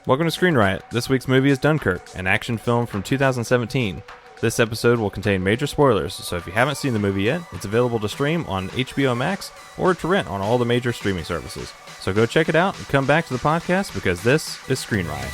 Welcome to Screen Riot. This week's movie is Dunkirk, an action film from 2017. This episode will contain major spoilers, so if you haven't seen the movie yet, it's available to stream on HBO Max or to rent on all the major streaming services. So go check it out and come back to the podcast because this is Screen Riot.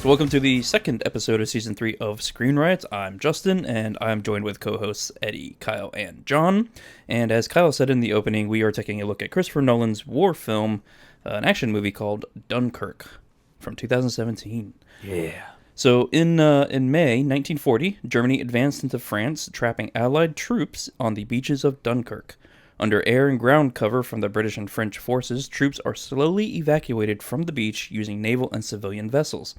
Welcome to the second episode of Season 3 of Screen Riot. I'm Justin, and I'm joined with co-hosts Eddie, Kyle, and John. And as Kyle said in the opening, we are taking a look at Christopher Nolan's war film, an action movie called Dunkirk from 2017. Yeah. So in May 1940, Germany advanced into France, trapping Allied troops on the beaches of Dunkirk. Under air and ground cover from the British and French forces, troops are slowly evacuated from the beach using naval and civilian vessels.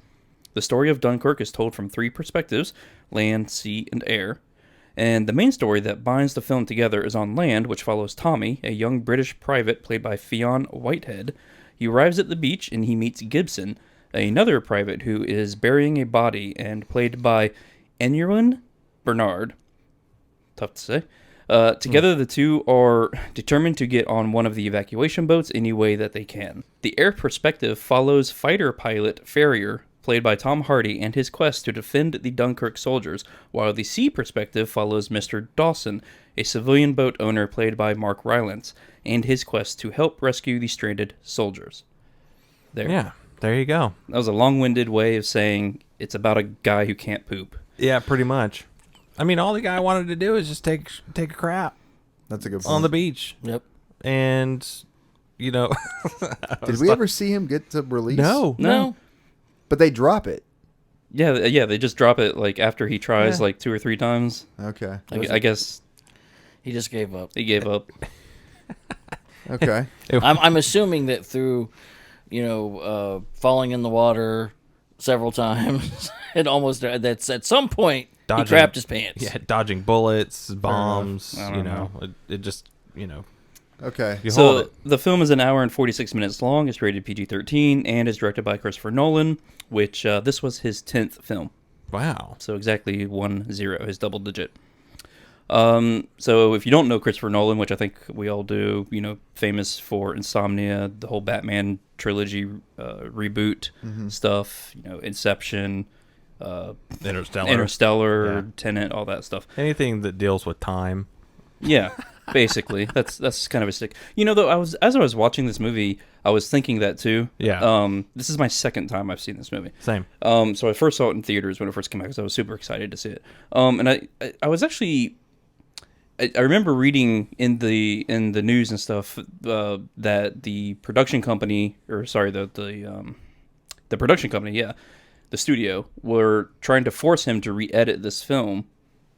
The story of Dunkirk is told from three perspectives: land, sea, and air. And the main story that binds the film together is on land, which follows Tommy, a young British private played by Fionn Whitehead. He arrives at the beach and he meets Gibson, another private who is burying a body, and played by Enyrun Bernard. Tough to say. Together, the two are determined to get on one of the evacuation boats any way that they can. The air perspective follows fighter pilot Farrier, played by Tom Hardy, and his quest to defend the Dunkirk soldiers, while the sea perspective follows Mr. Dawson, a civilian boat owner played by Mark Rylance, and his quest to help rescue the stranded soldiers. Yeah, there you go. That was a long-winded way of saying it's about a guy who can't poop. Yeah, pretty much. I mean, all the guy wanted to do is just take a crap. That's a good point. On the beach. Yep. And, you know... Did we ever see him get to release? No. But they drop it. Yeah, they just drop it like after he tries like 2 or 3 times. Okay. I guess he just gave up. he gave up. Okay. I'm assuming that through, falling in the water several times, that's at some point he crapped his pants. Yeah, dodging bullets, bombs, I don't know. It just, Okay. you hold So it. the film is an hour and 46 minutes long. It's rated PG-13 and is directed by Christopher Nolan, which this was his 10th film. Wow. So exactly 10, his double digit. So if you don't know Christopher Nolan, which I think we all do, famous for Insomnia, the whole Batman trilogy reboot stuff, Inception, Interstellar, Yeah. Tenet, all that stuff. Anything that deals with time. Yeah, basically. That's kind of a stick. Though as I was watching this movie, I was thinking that too. Yeah. This is my second time I've seen this movie. Same. So I first saw it in theaters when it first came out because I was super excited to see it. And I was actually, I remember reading in the news and stuff that the production company, the production company, the studio, were trying to force him to re-edit this film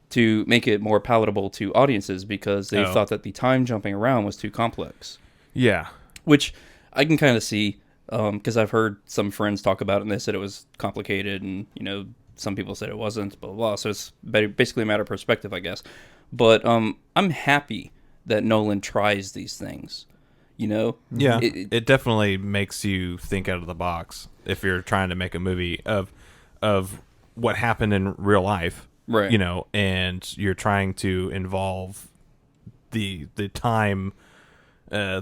to make it more palatable to audiences because they thought that the time jumping around was too complex. Yeah. Which I can kind of see because I've heard some friends talk about it and they said it was complicated and, some people said it wasn't, blah, blah, blah. So it's basically a matter of perspective, I guess. But I'm happy that Nolan tries these things, Yeah. It definitely makes you think out of the box if you're trying to make a movie of what happened in real life. Right. And you're trying to involve the time, I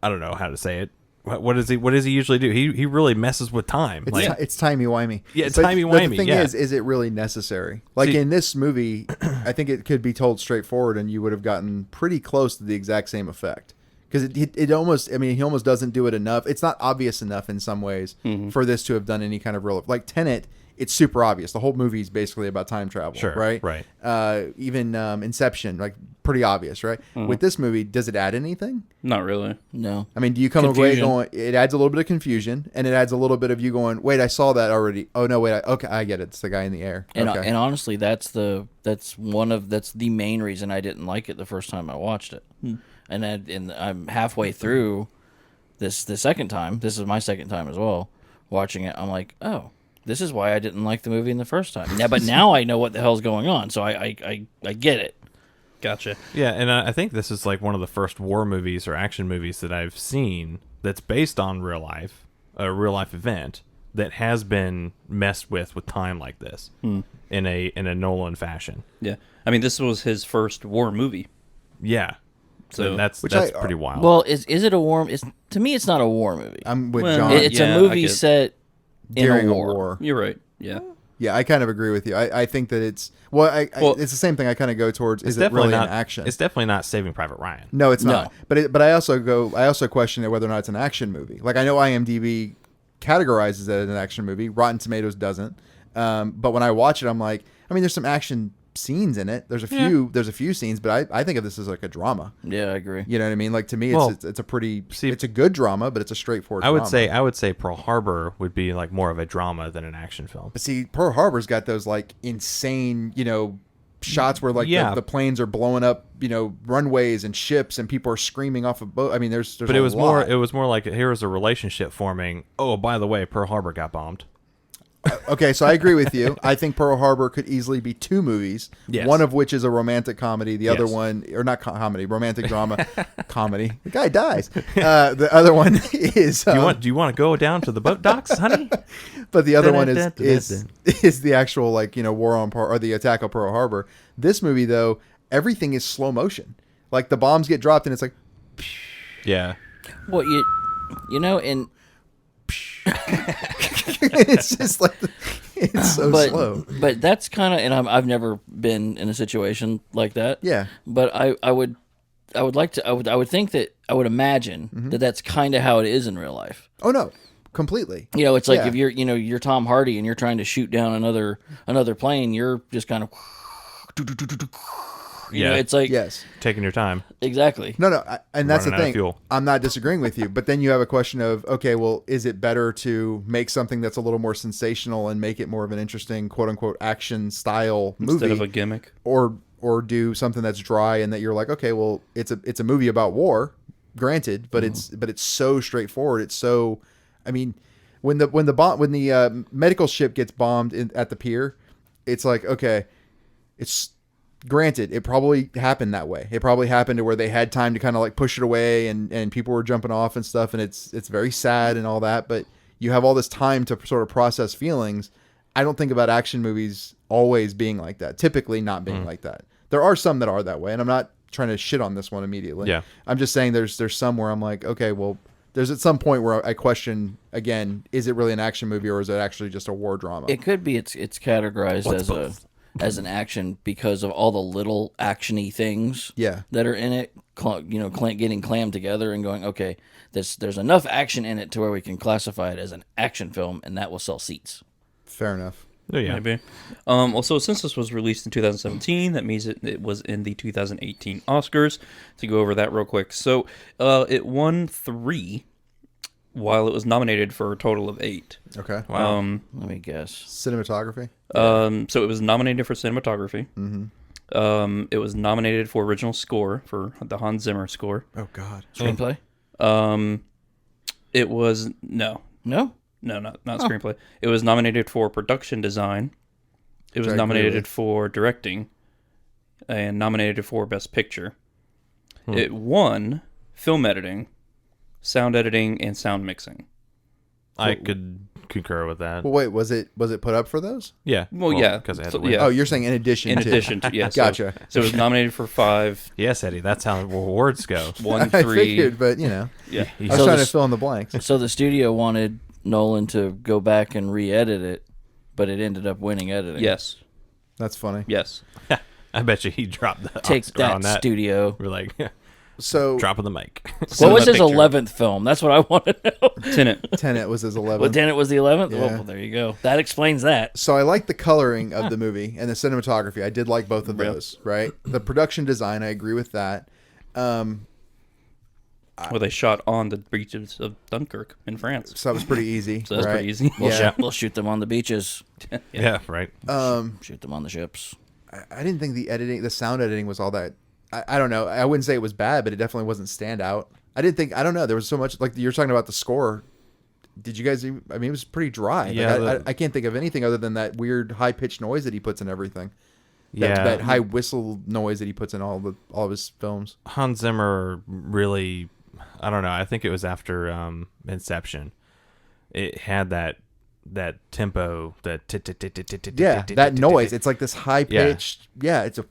don't know how to say it. What does he usually do? He really messes with time. It's timey-wimey. Yeah, But timey-wimey, The thing yeah. is it really necessary? Like See- in this movie, I think it could be told straightforward and you would have gotten pretty close to the exact same effect. Because it almost, he almost doesn't do it enough. It's not obvious enough in some ways for this to have done any kind of real... Like Tenet, it's super obvious. The whole movie is basically about time travel, Sure, right? right. Even Inception, like pretty obvious, right? With this movie, does it add anything? Not really. No. Do you come away Confusion. going, it adds a little bit of confusion, and it adds a little bit of you going, wait, I saw that already. Oh, no, wait, okay, I get it. It's the guy in the air. And Okay. and honestly, that's the main reason I didn't like it the first time I watched it. And I'm halfway through the second time. This is my second time as well watching it. I'm like, oh, this is why I didn't like the movie in the first time. Yeah, but now I know what the hell's going on, so I get it. Gotcha. Yeah, and I think this is like one of the first war movies or action movies that I've seen that's based on a real life event. that has been messed with time like this in a Nolan fashion. Yeah. I mean, this was his first war movie. Yeah. So And that's Which pretty wild. Well, is it a war? To me, it's not a war movie. I'm with Well, John. It's yeah, a I movie get- set during in a war. You're right. Yeah. Yeah, I kind of agree with you. I think that it's it's the same thing. I kind of go towards. Is it really not an action? It's definitely not Saving Private Ryan. No, it's No. not. But I also question it whether or not it's an action movie. Like I know IMDb categorizes it as an action movie. Rotten Tomatoes doesn't. But when I watch it, I'm like, I mean, there's some action scenes in it. There's a few scenes, but I think of this as like a drama. Yeah, I agree. You know what I mean? Like to me, Well, it's a pretty see- it's a good drama, but it's a straightforward. I would drama. say Pearl Harbor would be like more of a drama than an action film. But see, Pearl Harbor's got those like insane, shots where like Yeah. the planes are blowing up, runways and ships, and people are screaming off of boat. I mean, there's But a it was lot. more like here was a relationship forming. Oh, by the way, Pearl Harbor got bombed. Okay, so I agree with you. I think Pearl Harbor could easily be two movies. Yes. One of which is a romantic comedy. The other Yes. one, or not comedy, romantic drama, comedy. The guy dies. The other one is. Do you want to go down to the boat docks, honey? But the other one is Da-da-da-da-da. is the actual war on Pearl or the attack of Pearl Harbor. This movie though, everything is slow motion. Like the bombs get dropped and it's like Yeah. Well, and it's just like it's so slow. But that's kind of, and I've never been in a situation like that. Yeah. But I would think that I would imagine that that's kind of how it is in real life. Oh no, completely. It's like Yeah. if you're Tom Hardy and you're trying to shoot down another plane, you're just kind of. Yeah. It's like Yes. Taking your time. exactly. No, and that's the Running out of thing. fuel. I'm not disagreeing with you, but then you have a question of, okay, well, is it better to make something that's a little more sensational and make it more of an interesting, quote unquote, action style movie, Instead of a gimmick. or do something that's dry and that you're like, okay, well, it's a movie about war, granted, but it's so straightforward. It's so, I mean, when the medical ship gets bombed at the pier, it's like, okay, it's. Granted, it probably happened that way. It probably happened to where they had time to kind of like push it away and people were jumping off and stuff, and it's very sad and all that, but you have all this time to sort of process feelings. I don't think about action movies always being like that, typically not being like that. There are some that are that way, and I'm not trying to shit on this one immediately. Yeah. I'm just saying there's some where I'm like, okay, well, there's at some point where I question, again, is it really an action movie or is it actually just a war drama? It could be. It's categorized as an action because of all the little actiony things Yeah. that are in it. Getting clammed together and going, okay, there's enough action in it to where we can classify it as an action film, and that will sell seats. Fair enough. Oh, yeah. Maybe. Well, so since this was released in 2017, that means it was in the 2018 Oscars. To go over that real quick. So it won 3, while it was nominated for a total of 8. Okay. Wow. Let me guess. Cinematography? So it was nominated for cinematography. Mm-hmm. It was nominated for original score for the Hans Zimmer score. Oh, God. Screenplay? It was not screenplay. It was nominated for production design. It was Which I agree nominated with. for directing, and nominated for best picture. It won film editing, sound editing, and sound mixing. I could concur with that. Well, wait, was it put up for those? Yeah. Well, yeah. Because I had So, to win. yeah. Oh, you're saying in addition In to. addition to, yeah. Gotcha. So it was nominated for 5, Yes, Eddie. That's how awards go. 1, I 3. figured, but Yeah. I was So trying the- to fill in the blanks. So the studio wanted Nolan to go back and re-edit it, but it ended up winning editing. Yes. That's funny. Yes. I bet you he dropped the Take Oscar on that, that. studio. We're like, So dropping the mic. What was his Picture. 11th film? That's what I want to know. Tenet. Tenet was his 11th. Well, then it was the 11th? Yeah. Well, there you go. That explains that. So I like the coloring of the movie and the cinematography. I did like both of those, right? The production design, I agree with that. Well, they shot on the beaches of Dunkirk in France. So that was pretty easy. So that's right? pretty easy. Yeah. We'll shoot them on the beaches. Yeah, right. Shoot them on the ships. I didn't think the sound editing was all that. I don't know. I wouldn't say it was bad, but it definitely wasn't standout. I don't know. There was so much, like you're talking about the score. Did you guys, I mean, it was pretty dry. Yeah, Like, I can't think of anything other than that weird high pitched noise that he puts in everything. Yeah. That high whistle noise that he puts in all of his films. Hans Zimmer really, I don't know. I think it was after Inception. It had that tempo, that noise. It's like this high pitched. Yeah, it's a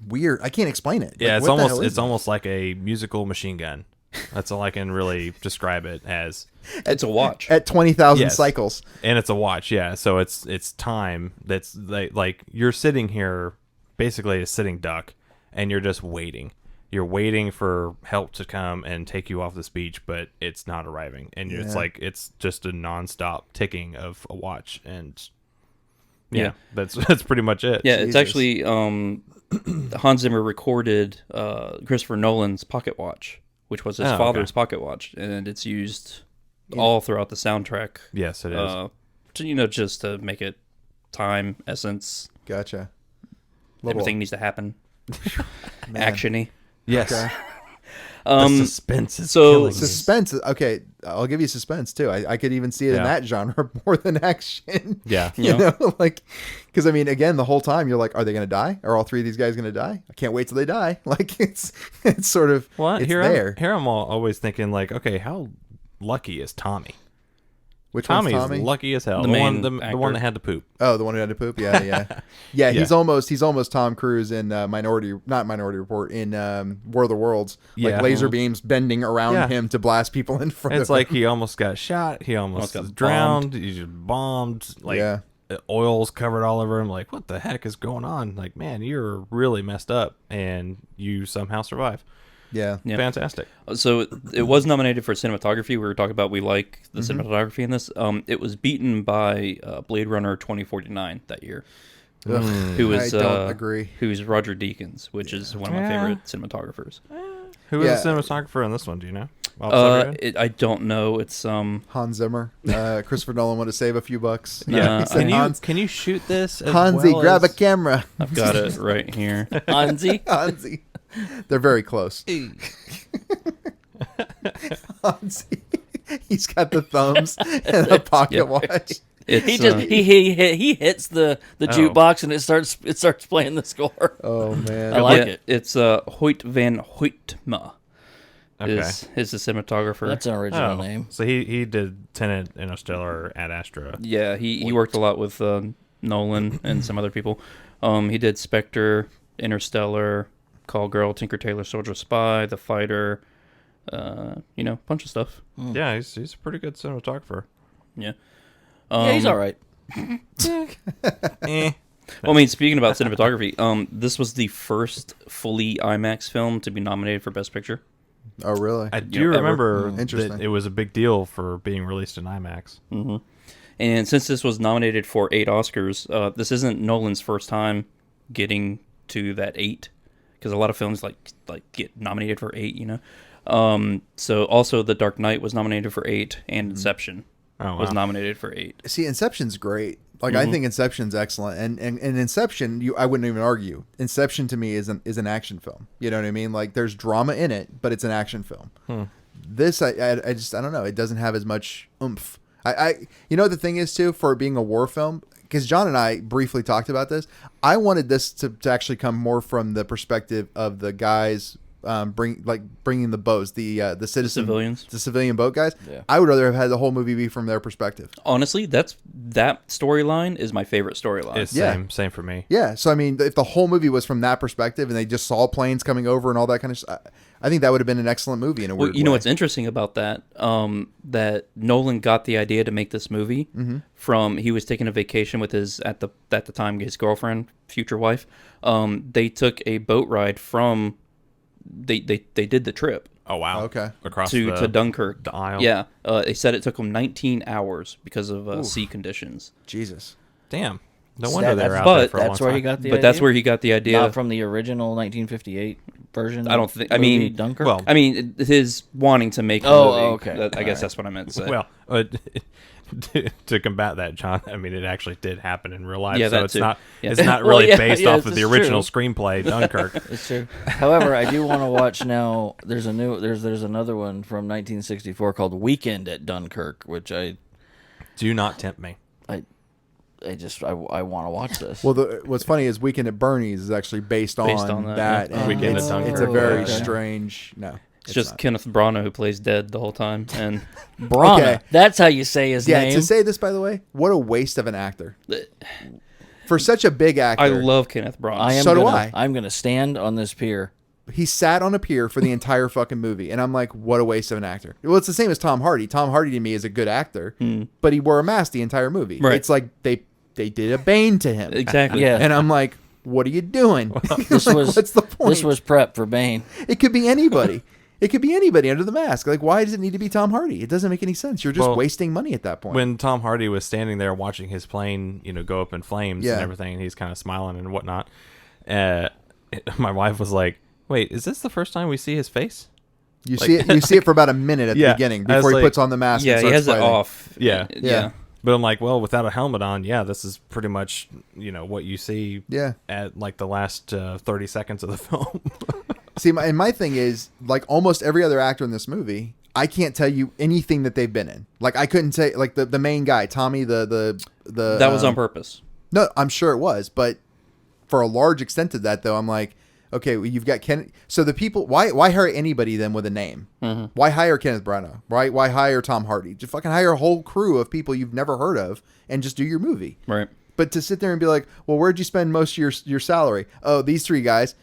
weird. I can't explain it. Yeah, Like, it's almost like a musical machine gun. That's all I can really describe it as. It's a watch at 20,000 Yes. cycles, and it's a watch. Yeah, so it's time. That's like you're sitting here, basically a sitting duck, and you're just waiting. You're waiting for help to come and take you off this beach, but it's not arriving, and it's just a nonstop ticking of a watch, and that's pretty much it. Yeah, Jesus. it's actually Hans Zimmer recorded Christopher Nolan's pocket watch, which was his father's pocket watch, and it's used all throughout the soundtrack. Yes, it is. Just to make it time, essence. Gotcha. Everything needs to happen. Action-y. Yes. Okay. The suspense is so- killing me. Suspense. Okay, I'll give you suspense too. I could even see it in that genre more than action. Yeah. You know, like, because I mean, again, the whole time you're like, are they going to die? Are all three of these guys going to die? I can't wait till they die. Like, it's sort of it's there. Here I'm always thinking like, okay, how lucky is Tommy? Which one's Tommy's Tommy? lucky as hell. The The main one that actor. had to poop. Oh, the one who had to poop. Yeah. He's almost Tom Cruise in not Minority Report, in War of the Worlds. Yeah. Like laser beams bending around Yeah. him to blast people in front It's of like him. he almost got shot. He almost got was drowned. He just bombed. Like Yeah. oil's covered all over him. Like, what the heck is going on? Like, man, you're really messed up, and you somehow survive. Yeah. Yeah. Fantastic. So it was nominated for cinematography. We were talking about we like the cinematography in this. It was beaten by Blade Runner 2049 that year. Ugh, Who was I don't agree. Who's Roger Deakins, which is one of my favorite cinematographers. Who is Yeah. the cinematographer in this one? Do you know? Off the top of your head? I don't know. It's Hans Zimmer. Christopher Nolan wanted to save a few bucks. Yeah. He said, Can you shoot this? As Hansi, well grab a as... camera. I've got it right here. Hansi. Hansi. They're very close. Hansi. He's got the thumbs and a pocket watch. It's, He just he hits the jukebox and it starts playing the score. Oh man. I like it. It's Hoyt van Hoytma. Okay. Is the cinematographer. That's an original name. So he did Tenet, Interstellar, Ad Astra. Yeah, he worked a lot with Nolan and some other people. He did Spectre, Interstellar, Call Girl, Tinker Tailor Soldier Spy, The Fighter, bunch of stuff. Yeah, he's a pretty good cinematographer. Yeah. Yeah, he's all right. Eh. Well, I mean, speaking about cinematography, this was the first fully IMAX film to be nominated for Best Picture. Oh really? I do remember Interesting. that it was a big deal for being released in IMAX. Mm-hmm. And since this was nominated for 8 Oscars, this isn't Nolan's first time getting to that 8, because a lot of films like get nominated for 8, So also The Dark Knight was nominated for 8, and Inception was nominated for 8. See, Inception's great. Like I think Inception's excellent, and Inception, I wouldn't even argue. Inception to me is an action film. You know what I mean? Like there's drama in it, but it's an action film. This I don't know. It doesn't have as much oomph. The thing is too, for it being a war film, because John and I briefly talked about this. I wanted this to actually come more from the perspective of the guys. Bringing the boats, the civilians, the civilian boat guys. Yeah. I would rather have had the whole movie be from their perspective. Honestly, that storyline is my favorite storyline. It's same for me. Yeah, so I mean, if the whole movie was from that perspective and they just saw planes coming over and all that kind of stuff, I think that would have been an excellent movie in a weird way. You know what's interesting about that? That Nolan got the idea to make this movie from he was taking a vacation with his at the time his girlfriend, future wife. They took a boat ride from. They did the trip. Oh wow! Okay. Across to Dunkirk. the aisle. Yeah, they said it took them 19 hours because of sea conditions. Jesus. Damn. No So wonder that- they're out but there for a long That's where time. he got the But idea. that's where he got the idea. Not from the original 1958 version. I don't think. I movie, mean, Dunkirk. well, I mean, his wanting to make. Oh, movie. okay. I guess that's what I meant to say. Well, to combat that, John, I mean, it actually did happen in real life. Yeah, so that it's too. not Yeah. it's not Well, really yeah, based yeah, off of the it's original true. screenplay, Dunkirk. It's true. However, I do want to watch now. There's another one from 1964 called Weekend at Dunkirk, which I Do not tempt me. want to watch this. Well, what's funny is Weekend at Bernie's is actually based on Based on that, that. yeah. And Weekend at it's Dunkirk. a very Okay. strange. No. It's just Kenneth Branagh who plays dead the whole time, and Branagh. Okay. That's how you say his name. To say this, by the way, what a waste of an actor. For such a big actor. I love Kenneth Branagh. So do I. I'm gonna stand on this pier. He sat on a pier for the entire fucking movie, and I'm like, what a waste of an actor. Well, it's the same as Tom Hardy. Tom Hardy to me is a good actor, but he wore a mask the entire movie. Right. It's like they did a Bane to him. Exactly. Yeah. And I'm like, what are you doing? This was What's the point? This was prep for Bane. It could be anybody. It could be anybody under the mask. Like, why does it need to be Tom Hardy? It doesn't make any sense. You're just wasting money at that point. When Tom Hardy was standing there watching his plane, go up in flames and everything, and he's kind of smiling and whatnot, my wife was like, "Wait, is this the first time we see his face?" You see it for about a minute at the beginning before he puts on the mask. Yeah, and he starts has fighting. it off. Yeah. But I'm like, well, without a helmet on, this is pretty much, what you see at like the last 30 seconds of the film. See, my thing is, like almost every other actor in this movie, I can't tell you anything that they've been in. Like, I couldn't say, like, the main guy, Tommy, the That was on purpose. No, I'm sure it was, but for a large extent of that, though, I'm like, okay, well, you've got Ken. So the people, why hire anybody then with a name? Mm-hmm. Why hire Kenneth Branagh? Why hire Tom Hardy? Just fucking hire a whole crew of people you've never heard of and just do your movie. Right. But to sit there and be like, well, where'd you spend most of your salary? Oh, these three guys.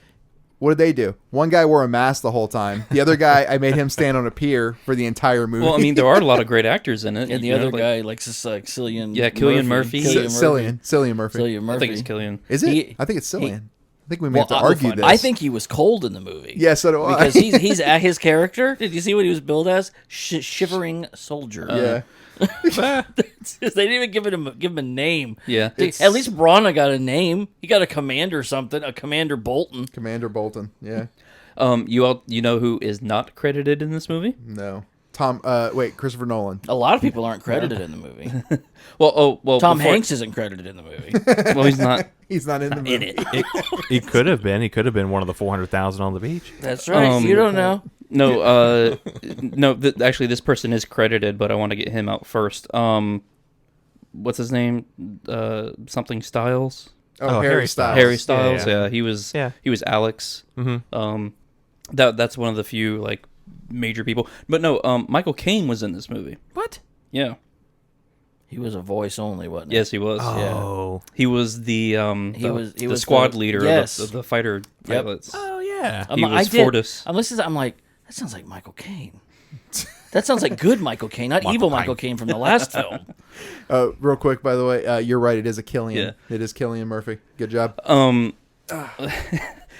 What did they do? One guy wore a mask the whole time. The other guy, I made him stand on a pier for the entire movie. Well, I mean, there are a lot of great actors in it. And the other guy, like Cillian. Yeah, Cillian Murphy. Cillian Murphy. Cillian Murphy. I think it's Cillian. Is it? I think it's Cillian. I think we may have to argue this. I think he was cold in the movie. Yeah, so do I. Because he's at his character. Did you see what he was billed as? Shivering soldier. Yeah. They didn't even give him a name. Yeah. At least Branagh got a name. He got a commander something. A Commander Bolton. Commander Bolton. Yeah. You know who is not credited in this movie? No. Christopher Nolan. A lot of people aren't credited in the movie. Tom Hanks isn't credited in the movie. Well, he's not. He's not in the movie. In it. He could have been. He could have been one of the 400,000 on the beach. That's right. You don't know. No, actually, this person is credited, but I want to get him out first. What's his name? Something Styles. Oh, Harry Styles. Harry Styles. Yeah. He was Alex. Mm-hmm. That's one of the few like major people. But no, Michael Caine was in this movie. What? Yeah. He was a voice only, wasn't he? Yes, he was. Oh. He was the was squad the- leader yes. of the fighter pilots. Oh, yeah. He was Fortis. I'm listening. I'm like, that sounds like Michael Caine. That sounds like good Michael Caine, not evil Michael Caine from the last film. Real quick, by the way, you're right. It is a Cillian. Yeah. It is Cillian Murphy. Good job.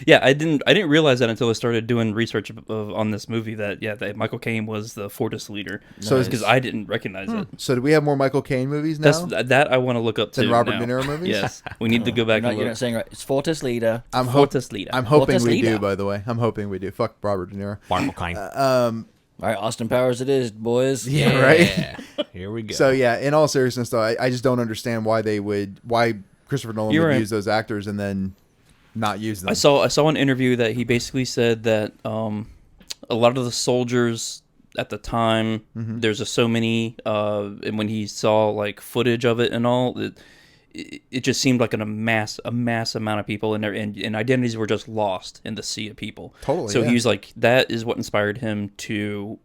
Yeah, I didn't realize that until I started doing research on this movie that Michael Caine was the Fortis leader. So because I didn't recognize it. So do we have more Michael Caine movies now? That I want to look up too. Than Robert now. De Niro movies? Yes, we need to go back and You're look. not saying right. It's Fortis leader. Fortis leader. I'm hoping Fortis we leader. do, by the way. I'm hoping we do. Fuck Robert De Niro. Michael Caine. All right, Austin Powers it is, boys. Yeah, right? Here we go. So, yeah, in all seriousness, though, I just don't understand why Christopher Nolan You're would right. use those actors and then not use them. I saw an interview that he basically said that a lot of the soldiers at the time, there's just so many, and when he saw like footage of it and all, it just seemed like a mass amount of people, and identities were just lost in the sea of people. Totally. So yeah. he was like, that is what inspired him to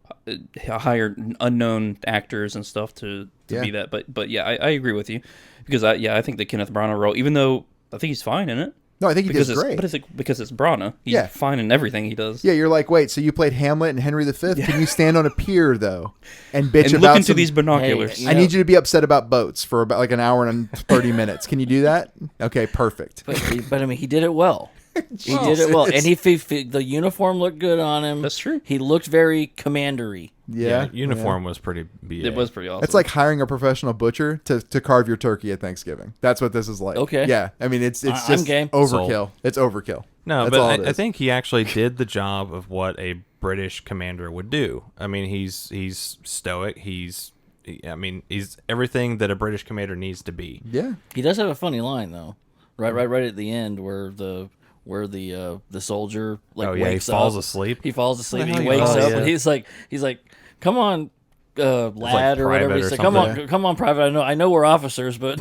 hire unknown actors and stuff to be that. But yeah, I agree with you because I think the Kenneth Branagh role, even though I think he's fine in it. No, I think he did great. But because it's Branagh, he's fine in everything he does. Yeah, you're like, wait, so you played Hamlet and Henry V? Can you stand on a pier, though, and bitch And about look into these binoculars. Hey, I need you to be upset about boats for about like an hour and 30 minutes. Can you do that? Okay, perfect. But I mean, he did it well. He did it well, and the uniform looked good on him. That's true. He looked very commandery. Yeah. uniform was pretty BA. It was pretty awesome. It's like hiring a professional butcher to carve your turkey at Thanksgiving. That's what this is like. Okay. Yeah. I mean, it's I'm just game. overkill. Sold. It's overkill. No, That's all but it I is. think he actually did the job of what a British commander would do. I mean, he's stoic. He's everything that a British commander needs to be. Yeah. He does have a funny line though, right at the end where the soldier wakes he falls up. asleep. He falls asleep. What the And he hell wakes he up, does? and he's like, come on, lad, or private whatever. He's or like, something. come on, private. I know we're officers, but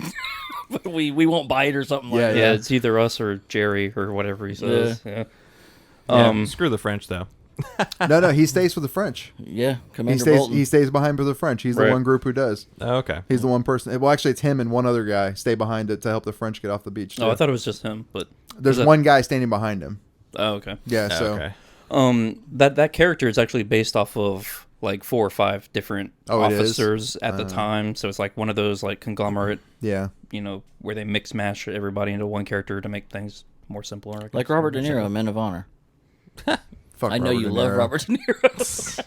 but we won't bite or something like that. yeah, it's either us or Jerry or whatever he says. Yeah. Screw the French though. No, he stays for the French. Yeah, He Commander stays. Bolton. He stays behind for the French. He's the Right. one group who does. Oh, okay. He's the one person. Well, actually, it's him and one other guy stay behind it to help the French get off the beach. Oh, I too. thought it was just him, but There's one guy standing behind him. Oh, okay. Yeah. Oh, So okay. That character is actually based off of like 4 or 5 different Oh, it is? officers at the time. So it's like one of those like conglomerate, yeah. where they mix mash everybody into one character to make things more simpler. I guess. Like Robert De Niro, Men of Honor. Fuck I know Robert you De love Niro. Robert De Niro.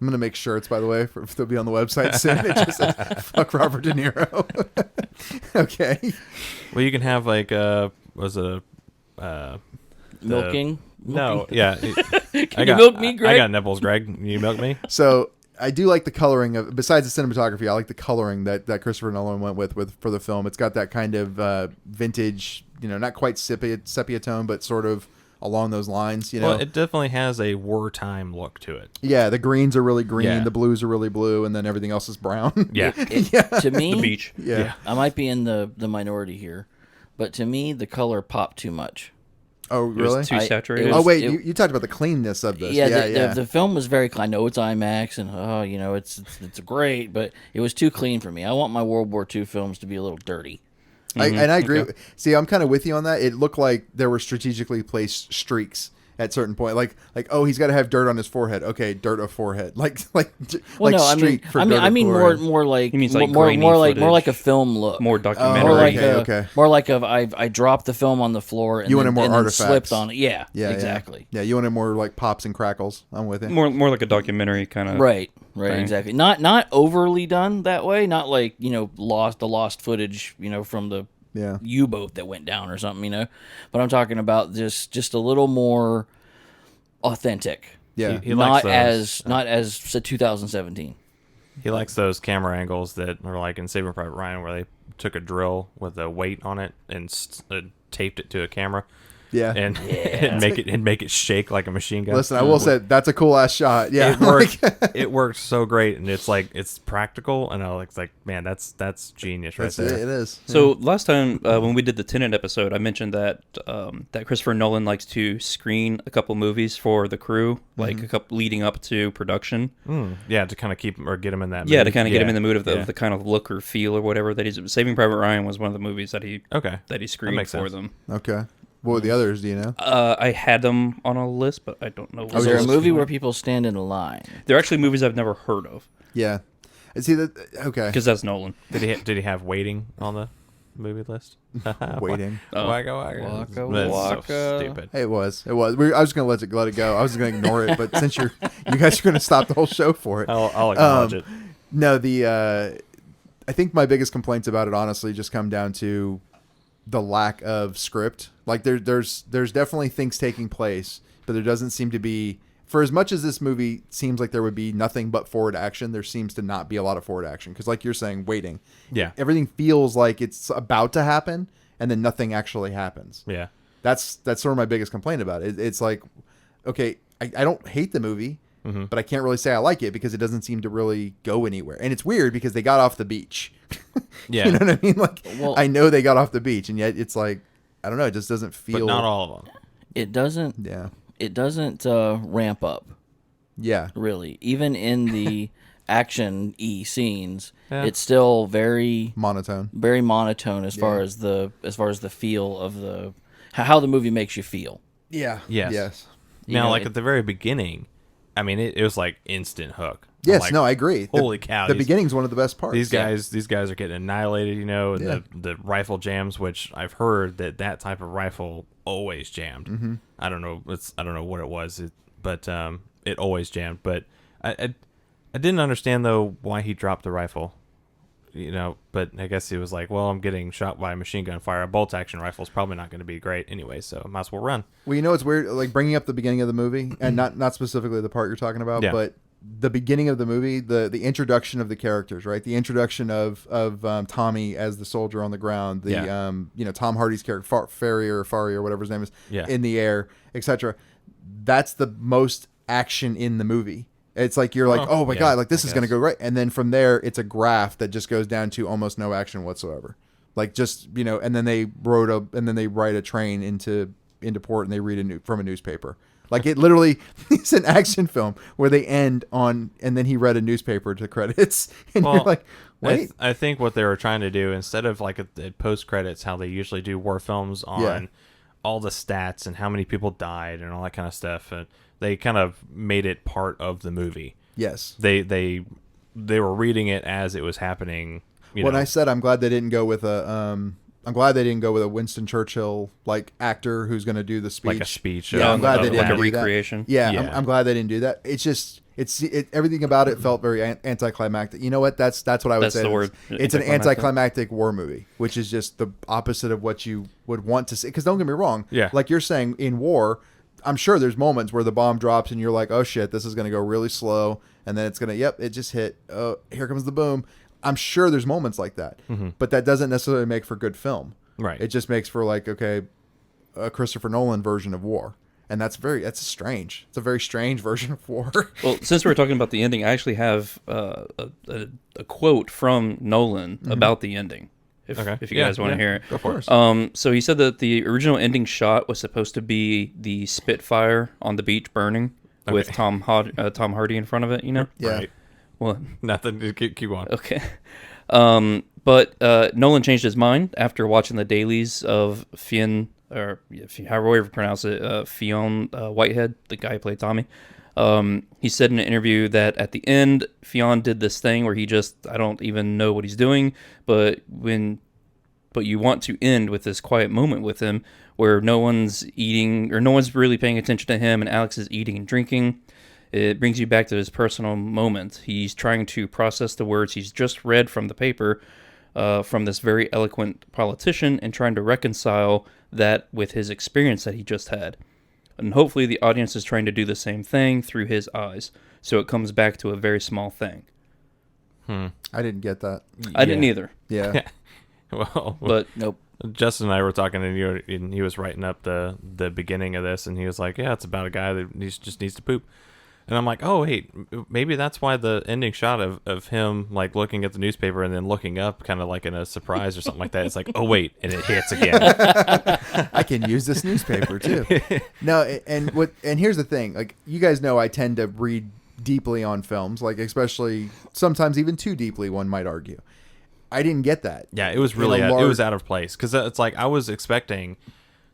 I'm gonna make shirts, by the way, they'll be on the website soon. It just says "fuck Robert De Niro." Okay. Well, you can have like Milking. No, yeah. Can you milk me, Greg? I got nipples, Greg. You milk me? So I do like the coloring of. Besides the cinematography, I like the coloring that Christopher Nolan went with for the film. It's got that kind of vintage, not quite sepia tone, but sort of along those lines. Well, it definitely has a wartime look to it. Yeah, the greens are really green, Yeah. the blues are really blue, and then everything else is brown. Yeah. To me, The beach. Yeah. I might be in the minority here, but to me, the color popped too much. Oh, It was really? too I- saturated. it was- Oh, wait, it- you talked about the cleanness of this. Yeah, the film was very clean. I know it's IMAX, and it's great, but it was too clean for me. I want my World War II films to be a little dirty. And I agree. See, I'm kind of with you on that. It looked like there were strategically placed streaks at certain point, like oh, he's got to have dirt on his forehead. Okay, dirt of forehead, Well, like no, streak for dirt I of mean forehead. more like He means like more grainy more footage. like a film look. More Oh, documentary. More like okay. more like I dropped the film on the floor and You then, wanted more and then artifacts. slipped on it. Yeah, Yeah, exactly. Yeah, you wanted more like pops and crackles. I'm with you. More like a documentary kind of. Right, thing. exactly. Not overly done that way. Not like lost footage from the Yeah. U-boat that went down or something. But I'm talking about just a little more authentic. Yeah. He likes not as 2017. He likes those camera angles that are like in Saving Private Ryan, where they took a drill with a weight on it and taped it to a camera. Yeah. And make it shake like a machine gun. Listen, I will say that's a cool ass shot. Yeah. It worked. It worked so great, and it's practical, and it's like, man, that's genius right That's there. it is. So last time when we did the Tenet episode, I mentioned that that Christopher Nolan likes to screen a couple movies for the crew, like a couple leading up to production. Yeah, to kind of keep or get him in that. Yeah, mood. to kind of get him in the mood of Yeah. the kind of look or feel or whatever that he's. Saving Private Ryan was one of the movies that he screened makes for sense. them. Okay. What were the others? Do you know? I had them on a list, but I don't know. Is there a which movie one. where people stand in a line? They're actually movies I've never heard of Yeah. See that? Okay. because that's Nolan. Did he have Waiting on the movie list? Waiting. Waka waka. Waka That's waka. so stupid. It was. I was just gonna let it go. I was gonna ignore it, but since you guys are gonna stop the whole show for it. I'll acknowledge it. No, I think my biggest complaints about it honestly just come down to the lack of script. Like there's definitely things taking place, but there doesn't seem to be, for as much as this movie seems like there would be nothing but forward action, there seems to not be a lot of forward action. Because like you're saying, waiting. Yeah. Everything feels like it's about to happen, and then nothing actually happens. Yeah. That's sort of my biggest complaint about it. It's like, okay, I don't hate the movie, but I can't really say I like it because it doesn't seem to really go anywhere. And it's weird because they got off the beach. Yeah. You know what I mean? Like, Well- I know they got off the beach, and yet it's like, I don't know, it just doesn't feel. But not all of them. It doesn't. Yeah. It doesn't ramp up Yeah. really. Even in the action-y scenes, Yeah. it's still very Monotone. monotone as far as the feel of the how the movie makes you feel. Yeah. Yes. Yes. Now, know, like it- at the very beginning, I mean, it was like instant hook. I'm Yes. like, No, I agree. Holy cow! The these- beginning's one of the best parts. These guys are getting annihilated, and Yeah. the rifle jams, which I've heard that type of rifle always jammed. Mm-hmm. I don't know what it was, but it always jammed. But I didn't understand though why he dropped the rifle. But I guess he was like, well, I'm getting shot by a machine gun fire. A bolt action rifle is probably not going to be great anyway, so I might as well run. Well, it's weird, like bringing up the beginning of the movie, and not specifically the part you're talking about, Yeah. but the beginning of the movie, the introduction of the characters, right? The introduction of Tommy as the soldier on the ground, the Yeah. Tom Hardy's character, Farrier or whatever his name is, Yeah. in the air, etc. That's the most action in the movie. It's like you're like, oh my god, like this is gonna go right, and then from there, it's a graph that just goes down to almost no action whatsoever. Like just and then they write a train into port, and they read from a newspaper. Like it literally is an action film where they end on, and then he read a newspaper to credits, and you're like, wait. I think what they were trying to do, instead of like at post credits, how they usually do war films on all the stats and how many people died and all that kind of stuff, and they kind of made it part of the movie. Yes. They were reading it as it was happening. When I said I'm glad they didn't go with a Winston Churchill like actor who's going to do the speech. Like a speech. Yeah, I'm glad they didn't like a do recreation. That. Yeah, Yeah. I'm glad they didn't do that. It's just everything about it felt very anticlimactic. You know what? That's what I would That's say. the word. It's an anticlimactic war movie, which is just the opposite of what you would want to see. Because don't get me wrong. Yeah. Like you're saying, in war, I'm sure there's moments where the bomb drops and you're like, oh shit, this is going to go really slow, and then it's going to, it just hit. Oh, here comes the boom. I'm sure there's moments like that, but that doesn't necessarily make for good film. Right. It just makes for like, okay, a Christopher Nolan version of war. And it's a very strange version of war. Well, since we're talking about the ending, I actually have a quote from Nolan about the ending. If you guys want to hear it. Of course. So he said that the original ending shot was supposed to be the Spitfire on the beach burning with Tom Hardy in front of it, Yeah. Right. Well, Nothing. Keep going. okay. But Nolan changed his mind after watching the dailies of Fionn, or however you pronounce it, Fionn Whitehead, the guy who played Tommy. He said in an interview that at the end, Fionn did this thing where I don't even know what he's doing, but you want to end with this quiet moment with him where no one's eating, or no one's really paying attention to him, and Alex is eating and drinking. It brings you back to this personal moment. He's trying to process the words he's just read from the paper from this very eloquent politician and trying to reconcile that with his experience that he just had. And hopefully the audience is trying to do the same thing through his eyes. So it comes back to a very small thing. I didn't get that. I didn't either. Yeah. Well, But Nope. Justin and I were talking, and he was writing up the beginning of this, and he was like, "Yeah, it's about a guy that just needs to poop." And I'm like, oh, wait, maybe that's why the ending shot of him, like, looking at the newspaper and then looking up kind of like in a surprise or something like that. It's like, oh, wait, and it hits again. I can use this newspaper, too. No, and here's the thing. Like, you guys know I tend to read deeply on films, like, especially sometimes even too deeply, one might argue. I didn't get that. Yeah, it was really it was out of place. Because it's like I was expecting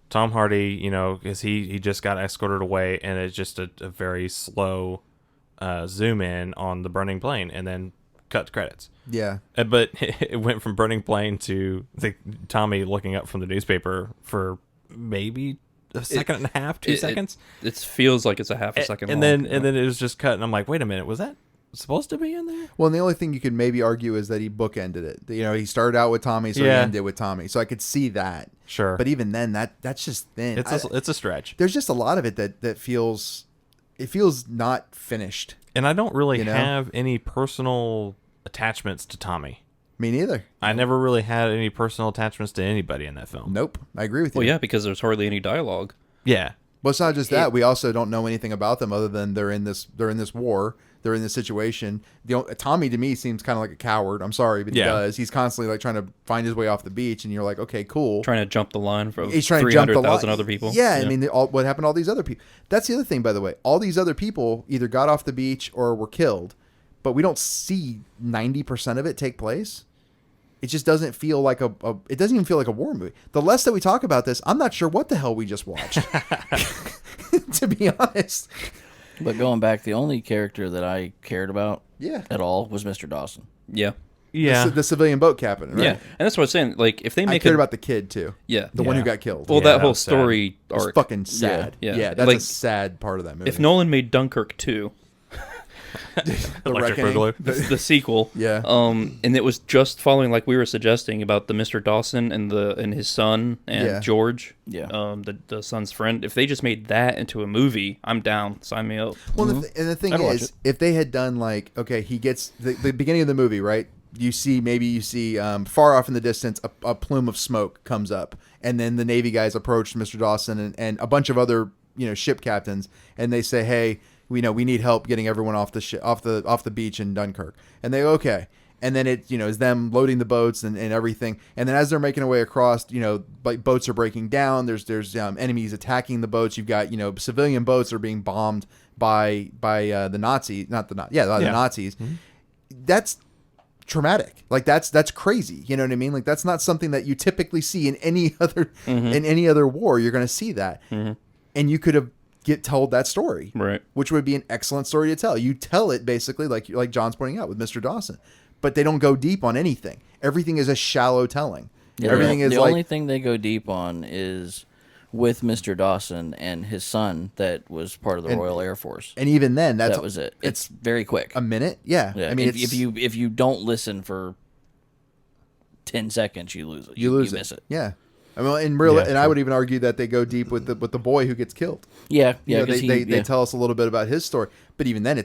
Tom Hardy, because he just got escorted away, and it's just a very slow zoom in on the burning plane, and then cut to credits. Yeah. But it went from burning plane to Tommy looking up from the newspaper for maybe a second and a half, 2 seconds. It feels like it's a half a second and long. then it was just cut, and I'm like, wait a minute, was that supposed to be in there? Well, and the only thing you could maybe argue is that he bookended it. He started out with Tommy, so he ended with Tommy. So I could see that. Sure. But even then, that's just thin. It's a stretch. There's just a lot of it that feels not finished. And I don't really have any personal attachments to Tommy. Me neither. I never really had any personal attachments to anybody in that film. Nope. I agree with you. Well, yeah, because there's hardly any dialogue. Yeah. Well, it's not just that. We also don't know anything about them other than they're in this war. They're in this situation. Tommy, to me, seems kind of like a coward. I'm sorry, but he does. He's constantly like trying to find his way off the beach, and you're like, okay, cool. Trying to jump the line from He's trying to jump the line. 300,000 other people. Yeah, I mean, what happened to all these other people? That's the other thing, by the way. All these other people either got off the beach or were killed, but we don't see 90% of it take place. It just doesn't feel like it doesn't even feel like a war movie. The less that we talk about this, I'm not sure what the hell we just watched. To be honest. But going back, the only character that I cared about at all was Mr. Dawson. Yeah. Yeah. The civilian boat captain, right? Yeah. And that's what I was saying. Like, if they I make cared about the kid, too. Yeah. The one who got killed. Well, Yeah, that that whole was sad. story It's arc. fucking sad. Yeah. Yeah, that's Like, a sad part of that movie. If Nolan made Dunkirk 2, The Electric Reckoning. Boogaloo. the sequel, Yeah. and it was just following, like we were suggesting, about the Mr. Dawson and his son and George, the son's friend. If they just made that into a movie, I'm down. Sign me up. Well, and the thing I'd watch is, it. if they had done like, okay, he gets the beginning of the movie, right? You see far off in the distance a plume of smoke comes up, and then the Navy guys approach Mr. Dawson and a bunch of other ship captains, and they say, hey, we need help getting everyone off the beach in Dunkirk, and they go, okay. And then it, is them loading the boats and everything. And then as they're making their way across, like boats are breaking down. There's enemies attacking the boats. You've got, civilian boats are being bombed by the Nazis, the Nazis. Mm-hmm. That's traumatic. Like that's crazy. You know what I mean? Like that's not something that you typically see in any other in any other war. You're going to see that, and you could have told that story, right? Which would be an excellent story to tell. You tell it basically like John's pointing out with Mr. Dawson, but they don't go deep on anything. Everything is a shallow telling. Yeah, everything is the only thing they go deep on is with Mr. Dawson and his son that was part of the Royal Air Force. And even then, that was it. It's very quick. A minute? Yeah. I mean, if you don't listen for 10 seconds, you lose it. You miss it. Yeah. I mean, I would even argue that they go deep with the boy who gets killed. Yeah. They tell us a little bit about his story, but even then,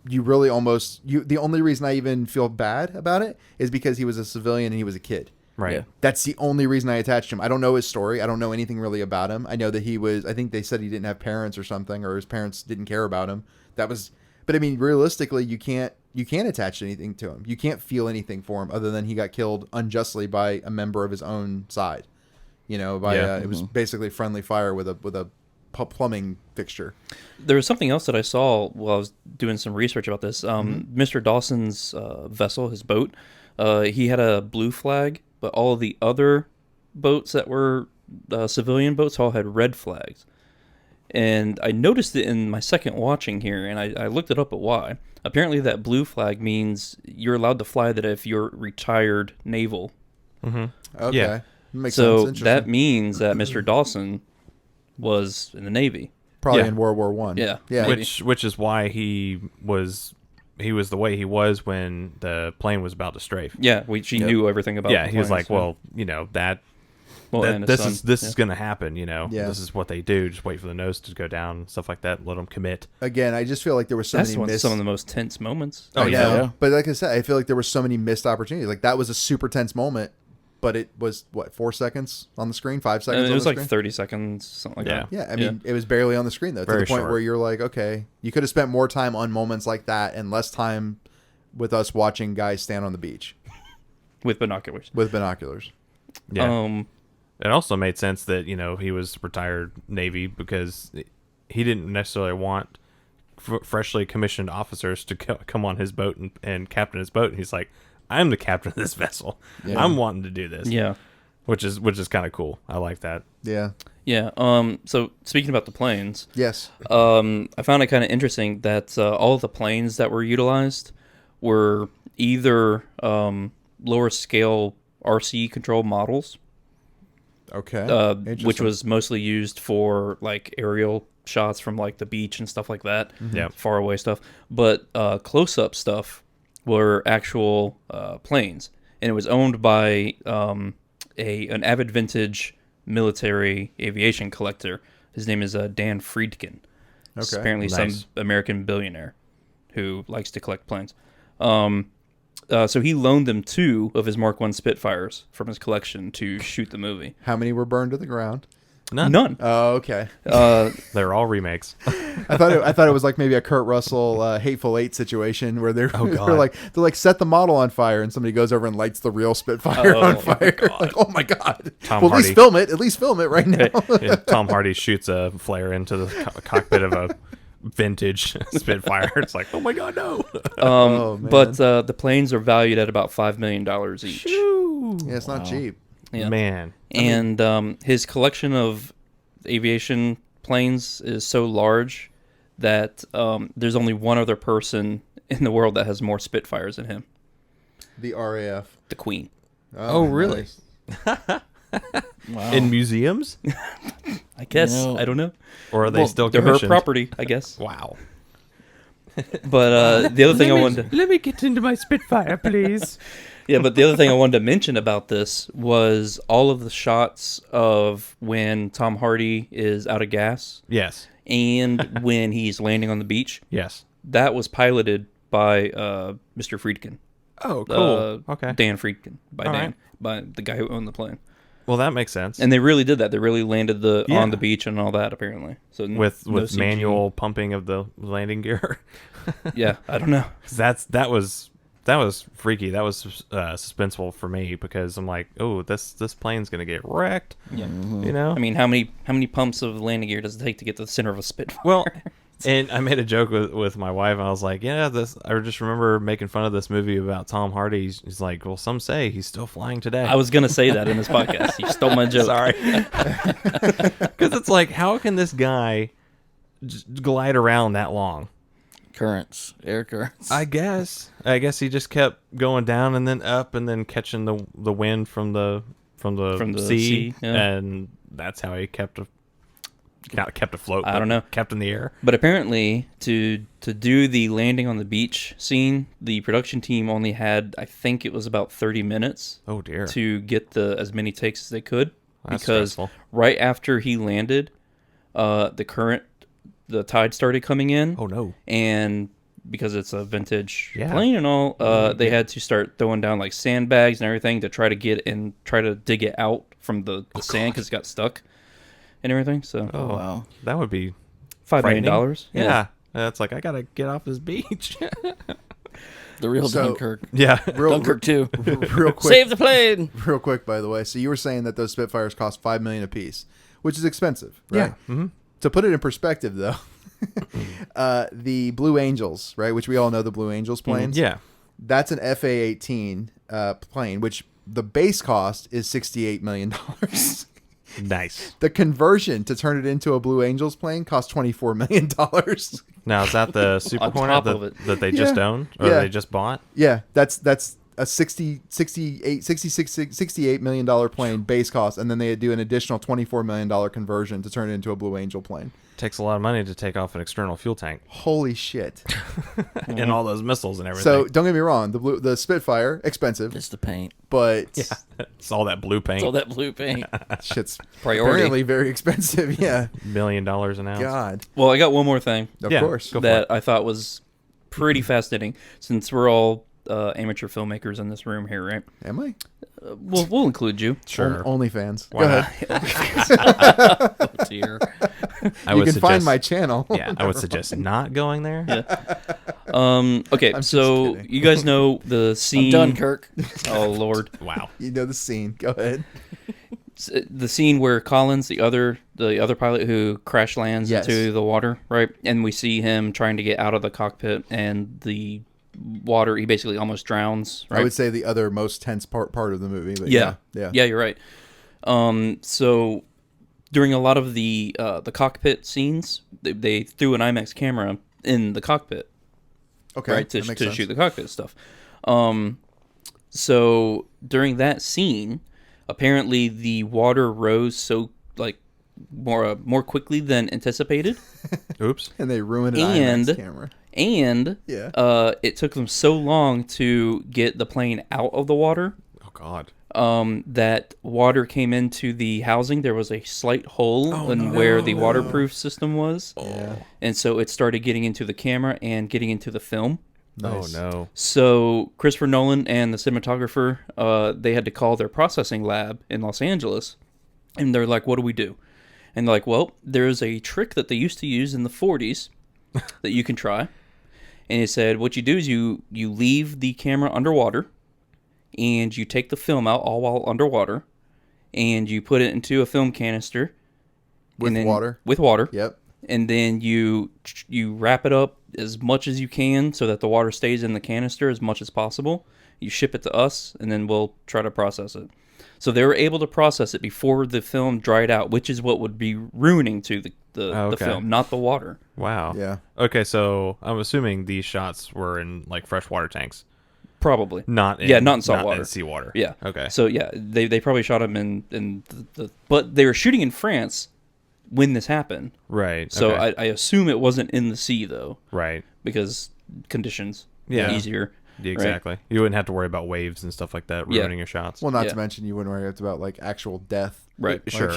you really the only reason I even feel bad about it is because he was a civilian and he was a kid. Right. Yeah. That's the only reason I attached him. I don't know his story. I don't know anything really about him. I know that I think they said he didn't have parents or something, or his parents didn't care about him. But I mean, realistically, you can't attach anything to him. You can't feel anything for him other than he got killed unjustly by a member of his own side. It was basically friendly fire with a plumbing fixture. There was something else that I saw while I was doing some research about this. Mr. Dawson's vessel, his boat, he had a blue flag, but all of the other boats that were civilian boats all had red flags. And I noticed it in my second watching here, and I looked it up at why. Apparently that blue flag means you're allowed to fly that if you're retired naval. Mm-hmm. Okay. Yeah. Makes so sense. that means that Mr. Dawson was in the Navy. Probably in World War One. Yeah. Which is why he was the way he was when the plane was about to strafe. Yeah, she knew everything about. Yeah, the he was planes, like, well, this is going to happen. This is what they do. Just wait for the nose to go down, stuff like that. Let them commit. Again, I just feel like there were some of the most tense moments. Oh yeah. But like I said, I feel like there were so many missed opportunities. Like that was a super tense moment. But it was, 4 seconds on the screen? 5 seconds on the screen? It was like 30 seconds, something like that. Yeah, I mean, it was barely on the screen, though, to the point where you're like, okay, you could have spent more time on moments like that and less time with us watching guys stand on the beach. With binoculars. Yeah. It also made sense that, he was retired Navy because he didn't necessarily want freshly commissioned officers to come on his boat and captain his boat. And he's like, I'm the captain of this vessel. Yeah. I'm wanting to do this. Yeah. Which is kind of cool. I like that. Yeah. Yeah. So speaking about the planes. Yes. I found it kind of interesting that all of the planes that were utilized were either lower scale RC control models. Okay. Which was mostly used for like aerial shots from like the beach and stuff like that. Mm-hmm. Yeah. Far away stuff. But close up stuff were actual planes, and it was owned by an avid vintage military aviation collector. His name is Dan Friedkin. Okay, apparently some American billionaire who likes to collect planes. So he loaned them 2 of his Mark I Spitfires from his collection to shoot the movie. How many were burned to the ground? None. Oh, okay. They're all remakes. I thought it was like maybe a Kurt Russell Hateful Eight situation where they're like set the model on fire and somebody goes over and lights the real Spitfire on fire. Like, oh my god! At least film it. At least film it right now. Tom Hardy shoots a flare into the cockpit of a vintage Spitfire. It's like, oh my god, no! But the planes are valued at about $5 million each. Shoo. Yeah, it's not cheap. Yeah. Man. And his collection of aviation planes is so large that there's only one other person in the world that has more Spitfires than him. The RAF. The Queen. Oh really? Nice. Wow. In museums? I guess. I don't know. Or are they still they're commissioned? her property, I guess. Wow. But the other thing I wanted to... Let me get into my Spitfire, please. Yeah, but the other thing I wanted to mention about this was all of the shots of when Tom Hardy is out of gas. Yes. And when he's landing on the beach. Yes. That was piloted by Mr. Friedkin. Oh, cool. Okay. Dan Friedkin. By the guy who owned the plane. Well, that makes sense. And they really did that. They really landed on the beach and all that, apparently. So with manual pumping of the landing gear. Yeah, I don't know. That was that was freaky. That was suspenseful for me because I'm like, oh, this plane's gonna get wrecked. Yeah. You know. I mean, how many pumps of landing gear does it take to get to the center of a Spitfire? Well, and I made a joke with my wife, and I was like, yeah, I just remember making fun of this movie about Tom Hardy. He's like, well, some say he's still flying today. I was gonna say that in this podcast. You stole my joke. Sorry. Because it's like, how can this guy just glide around that long? Currents, air currents. I guess he just kept going down and then up and then catching the wind from the sea, yeah. and that's how he kept afloat. I don't know. Kept in the air. But apparently, to do the landing on the beach scene, the production team only had, I think it was about 30 minutes. Oh dear. To get as many takes as they could, That's because stressful. right after he landed, the tide started coming in. Oh no. And because it's a vintage Yeah. plane and all, they had to start throwing down like sandbags and everything to try to dig it out from the sand because it got stuck and everything. So Oh wow. That would be $5 million. frightening. Yeah. That's like, I gotta get off this beach. The real So- Dunkirk. Yeah. Dunkirk 2. Real quick. Save the plane. Real quick, by the way. So you were saying that those Spitfires cost $5 million apiece, which is expensive, right? Yeah. Mm-hmm. To put it in perspective, though, the Blue Angels, right, which we all know the Blue Angels planes. Yeah. That's an FA-18 plane, which the base cost is $68 million. Nice. The conversion to turn it into a Blue Angels plane cost $24 million. Now, is that the Super On Hornet top of it. that they just own or Yeah. they just bought? Yeah, that's a $68 million plane base cost, and then they do an additional $24 million conversion to turn it into a Blue Angel plane. Takes a lot of money to take off an external fuel tank Holy shit. and all those missiles and everything. So don't get me wrong, the Spitfire, expensive, It's the paint. but it's all that blue paint. It's all that blue paint. shit's Priority. apparently very expensive. Yeah. $1 million an ounce. God. Well, I got one more thing Of Yeah, course. go for that it. I thought was pretty fascinating, since we're all amateur filmmakers in this room here, right? Am I? We'll include you. Sure. OnlyFans. Why Go not? ahead. Oh, dear. I You would can find suggest- my channel. Yeah, I would suggest not going there. Okay, I'm just so kidding. you guys know the I'm scene. Dunkirk. Oh Lord, Wow. You know the scene. Go ahead. the scene where Collins, the other pilot who crash lands Yes. into the water, right? And we see him trying to get out of the cockpit, and the water, he basically almost drowns. Right? I would say the other most tense part of the movie. But Yeah. yeah. You're right. So during a lot of the cockpit scenes, they threw an IMAX camera in the cockpit, Okay. right, to that makes to sense. shoot the cockpit stuff. So during that scene, apparently the water rose so like more quickly than anticipated, Oops. And they ruined an And- IMAX camera. and Yeah. it took them so long to get the plane out of the water. Oh God. That water came into the housing. There was a slight hole in where the waterproof system was. Yeah. And so it started getting into the camera and getting into the film. Nice. Oh no. So Christopher Nolan and the cinematographer, they had to call their processing lab in Los Angeles. And they're like, what do we do? And they're like, well, there's a trick that they used to use in the 40s that you can try. And he said, what you do is you leave the camera underwater, and you take the film out all while underwater, and you put it into a film canister. With and then- water? With water. Yep. And then you wrap it up as much as you can so that the water stays in the canister as much as possible. You ship it to us, and then we'll try to process it. So they were able to process it before the film dried out, which is what would be ruining to the Okay. film, not the water. Wow. Yeah. Okay, so I'm assuming these shots were in like freshwater tanks, Probably. not in, Yeah, not in salt water. seawater. Yeah. Okay. So yeah, they probably shot them in the but they were shooting in France when this happened. Right. So okay. I assume it wasn't in the sea though, right. because conditions Yeah. easier. Yeah, exactly. You wouldn't have to worry about waves and stuff like that Yeah. ruining your shots. Well, not Yeah. to mention you wouldn't worry about like actual death. Right. Like, Sure.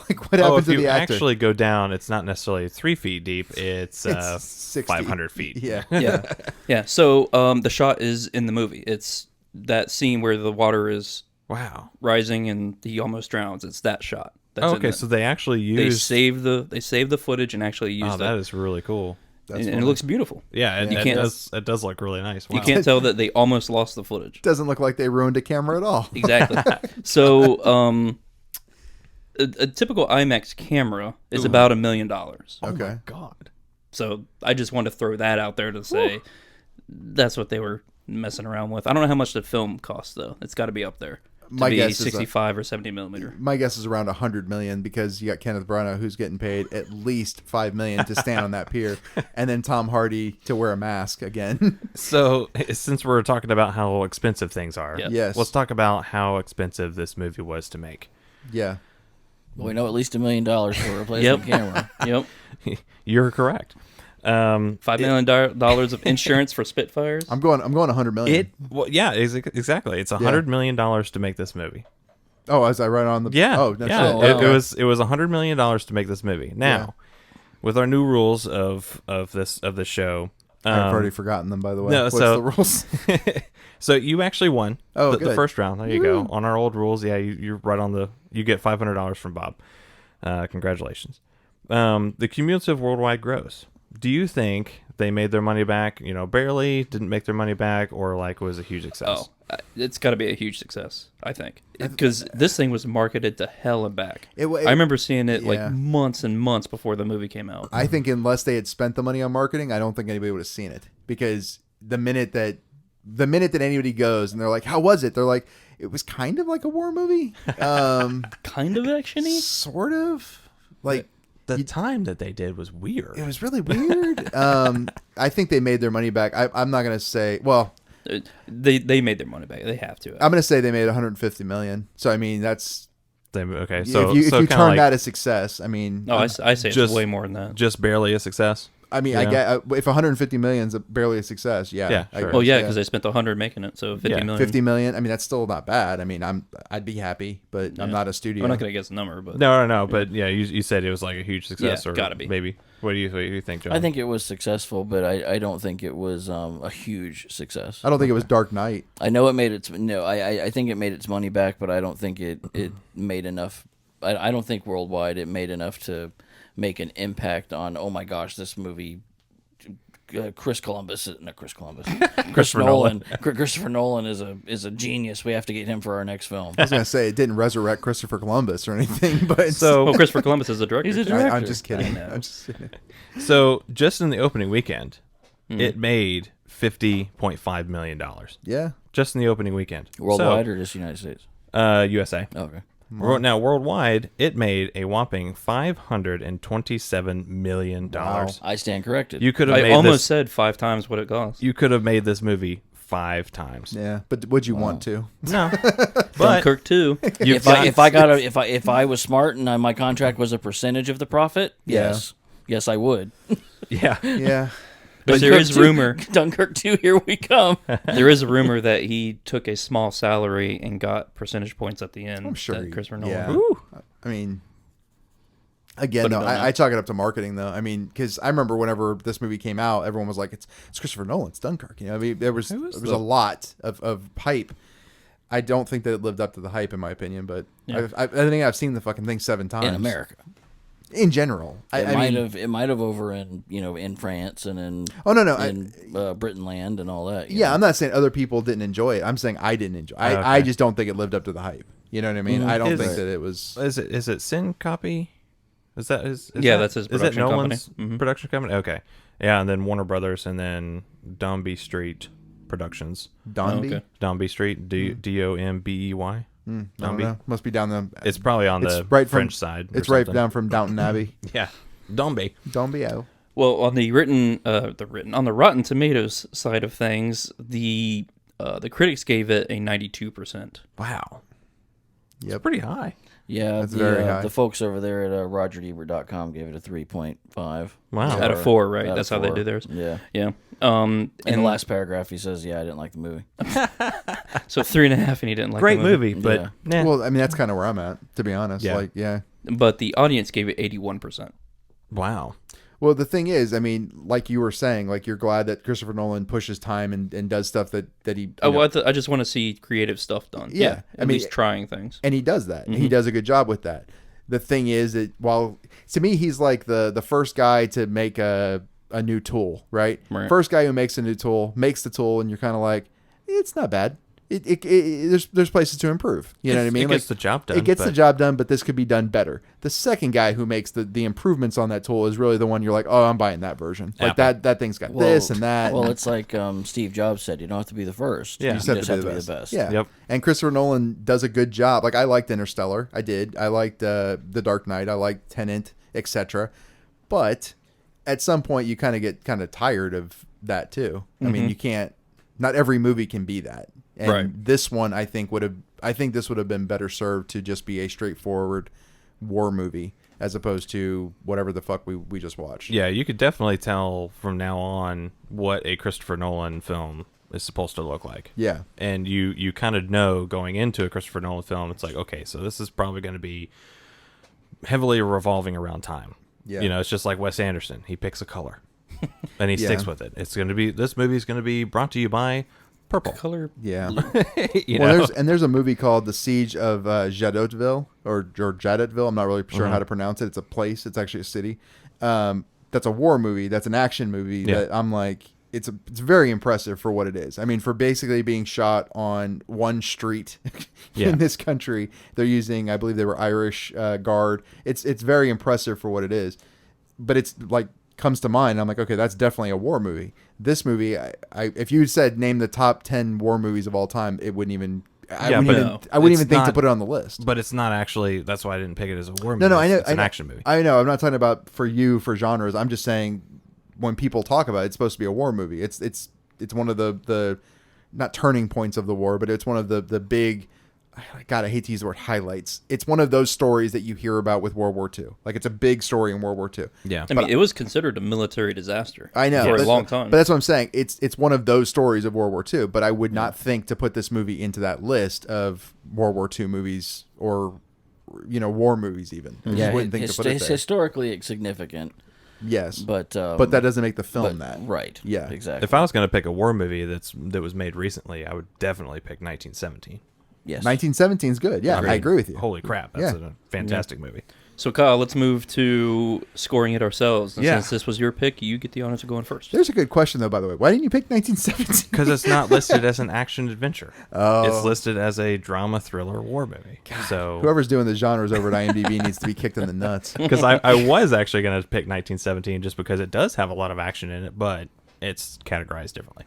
like what Oh, happened if to you the actor? actually go down, it's not necessarily 3 feet deep. It's, It's 60. 500 feet. Yeah. Yeah. Yeah. So the shot is in the movie. It's that scene where the water is Wow. rising and he almost drowns. It's that shot. That's Oh, in okay, the- so they actually they used. save the footage and actually used Oh, it. that is really cool. and it looks beautiful. Yeah, You it can't- does. It does look really nice. Wow. You can't tell that they almost lost the footage. Doesn't look like they ruined a camera at all. Exactly. So, a typical IMAX camera is about $1 million. Okay. God. So I just want to throw that out there to say that's what they were messing around with. I don't know how much the film costs though. It's got to be up there. My To be guess is 65 or 70 millimeter. My guess is around 100 million because you got Kenneth Branagh who's getting paid at least 5 million to stand on that pier, and then Tom Hardy to wear a mask again. So, since we're talking about how expensive things are, Yeah. Yes. let's talk about how expensive this movie was to make. Yeah. Well, we know at least $1 million for a replacement camera. Yep. You're correct. $5 million of insurance for Spitfires. I'm going 100 million. Exactly. It's $100 million to make this movie. Oh, was I right on the? Yeah. Oh, that's yeah. it. It was $100 million to make this movie. Now, with our new rules of the show, I've already forgotten them. By the way, no, what's so- the rules? so you actually won the good. first round. There you go. On our old rules, you're right on the. You get $500 from Bob. Congratulations. The cumulative worldwide gross. Do you think they made their money back? Barely, didn't make their money back, or was a huge success? It's got to be a huge success, I think, because this thing was marketed to hell and back. It- I remember seeing it yeah. months and months before the movie came out. I think unless they had spent the money on marketing, I don't think anybody would have seen it, because the minute that anybody goes and they're like, "How was it?" They're like, "It was kind of like a war movie, Kind of actiony. sort of like." The time that they did was weird. It was really weird. I think they made their money back. I'm not gonna say. Well, They made their money back. They have to. I'm gonna say they made 150 million. So I mean, that's Okay, so if you kinda turn that a success, I mean, No, I say it's just- way more than that. just barely a success. I mean, Yeah. I get if 150 million is barely a success. Yeah, Yeah, I sure. guess, Well, yeah, because they spent 100 making it, so 50 Yeah, million. 50 million. I mean, that's still not bad. I mean, I'd be happy, but I'm not a studio. I'm not gonna guess the number, but No, but yeah, you said it was like a huge success, Yeah, or gotta be. maybe. What do you think, John? I think it was successful, but I don't think it was a huge success. I don't think it was Dark Knight. I know it made its I think it made its money back, but I don't think it made enough. I don't think worldwide it made enough to make an impact on. Oh my gosh, this movie. Christopher Nolan. Christopher Nolan is a genius. We have to get him for our next film. I was gonna say it didn't resurrect Christopher Columbus or anything, but so. well, Christopher Columbus is the director. He's a too. director. I'm just kidding. I know. I'm just kidding. So just in the opening weekend, it made $50.5 million. Yeah, Just in the opening weekend, Worldwide or just United States? USA. Okay. Now worldwide, it made a whopping $527 million. Wow. I stand corrected. You could have I made almost this. said 5 times what it cost. You could have made this movie 5 times. yeah. But would you want to? No, but Dunkirk 2. if I was smart and my contract was a percentage of the profit, Yeah. yes, I would. yeah. Yeah. But there is rumor. Dunkirk 2, here we come. There is a rumor that he took a small salary and got percentage points at the end. I'm sure. that Christopher Nolan. Yeah. Ooh. I mean, again, But no, I don't know. I chalk it up to marketing, though. I mean, because I remember whenever this movie came out, everyone was like, "It's Christopher Nolan, it's Dunkirk." I mean, there was a lot of hype. I don't think that it lived up to the hype, in my opinion. But Yeah. I think I've seen the fucking thing 7 times In America. In general, It might have over in France and in Britain land and all that. you Yeah, know? I'm not saying other people didn't enjoy it. I'm saying I didn't enjoy it. I just don't think it lived up to the hype. You know what I mean? I don't think that it was. Is it Sin Copy? Is that is Yeah, that- that's his Is it production company. Nolan's Mhm. production company? Okay, yeah, and then Warner Brothers, and then Dombey Street Productions. Dombey? okay. Dombey Street, Dombey. I don't Dombey. know. Must be down the. It's probably on It's the right from- French side. or It's right something. down from Downton Abbey. Yeah, Dombey. Dombey. Oh. Well, on the on the Rotten Tomatoes side of things, the critics gave it a 92%. Wow, Yep. pretty high. Yeah, That's very high. the folks over there at RogerEbert.com gave it a 3.5. Wow. Out of 4, right? Out That's of how they 4. do theirs. Yeah. Yeah. In the last paragraph, he says, "Yeah, I didn't like the movie." So 3.5, and he didn't like Great the movie. movie, but nah. Well, I mean, that's kind of where I'm at, to be honest. Yeah. Like, yeah. But the audience gave it 81%. Wow. Well, the thing is, I mean, like you were saying, like you're glad that Christopher Nolan pushes time and does stuff that he. you know, I just want to see creative stuff done. Yeah, I At mean- least trying things. and he does that. And he does a good job with that. The thing is that while to me he's like the first guy to make a a new tool, right? Right. First guy who makes a new tool makes the tool, and you're kind of like, it's not bad. There's places to improve. You know what I mean? It gets the job done. It gets the job done, but this could be done better. The second guy who makes the improvements on that tool is really the one you're like, oh, I'm buying that version. Like that thing's got this and that. Well, it's like Steve Jobs said, you don't have to be the first. Yeah. You just have to be the best. Yeah. Yep. And Christopher Nolan does a good job. Like, I liked Interstellar. I did. I liked The Dark Knight. I liked Tenet, etc. But at some point, you kind of get tired of that too. I mean, you can't. Not every movie can be that. And this one, I think this would have been better served to just be a straightforward war movie as opposed to whatever the fuck we just watched. Yeah, you could definitely tell from now on what a Christopher Nolan film is supposed to look like. Yeah. And you kind of know going into a Christopher Nolan film, it's like, okay, so this is probably going to be heavily revolving around time. Yeah. You know, it's just like Wes Anderson. He picks a color and he sticks with it. It's going to be, this movie is going to be brought to you by purple. Color. Yeah. You know? There's a movie called The Siege of Jadotville or Jadotville. I'm not really sure how to pronounce it. It's a place. It's actually a city. That's a war movie. That's an action movie that I'm like, it's very impressive for what it is. I mean, for basically being shot on one street in this country, they're using, I believe they were Irish Guard. It's very impressive for what it is. But it's like, comes to mind, I'm like, okay, that's definitely a war movie. This movie, I if you said name the top 10 war movies of all time, it wouldn't even. I wouldn't even think to put it on the list. But it's not actually. That's why I didn't pick it as a war movie. No, I know. It's an action movie. I know. I'm not talking about for genres. I'm just saying when people talk about it, it's supposed to be a war movie. It's one of the not turning points of the war, but it's one of the big. God, I hate to use the word highlights. It's one of those stories that you hear about with World War II. Like, it's a big story in World War II. Yeah. I mean, it was considered a military disaster. I know. For a long time. But that's what I'm saying. It's one of those stories of World War II, but I would not think to put this movie into that list of World War II movies or, war movies even. I just wouldn't think to put it there. Historically significant. Yes. But that doesn't make the film that. Right. Yeah. Exactly. If I was going to pick a war movie that was made recently, I would definitely pick 1917. Yes. 1917 is good. Yeah, I agree with you. Holy crap, that's a fantastic movie. So, Kyle, let's move to scoring it ourselves. And Yeah. since this was your pick, you get the honors of going first. There's a good question, though, by the way. Why didn't you pick 1917? Because it's not listed as an action adventure. Oh. It's listed as a drama thriller war movie. So Whoever's doing the genres over at IMDb needs to be kicked in the nuts. because I was actually going to pick 1917 just because it does have a lot of action in it, but it's categorized differently.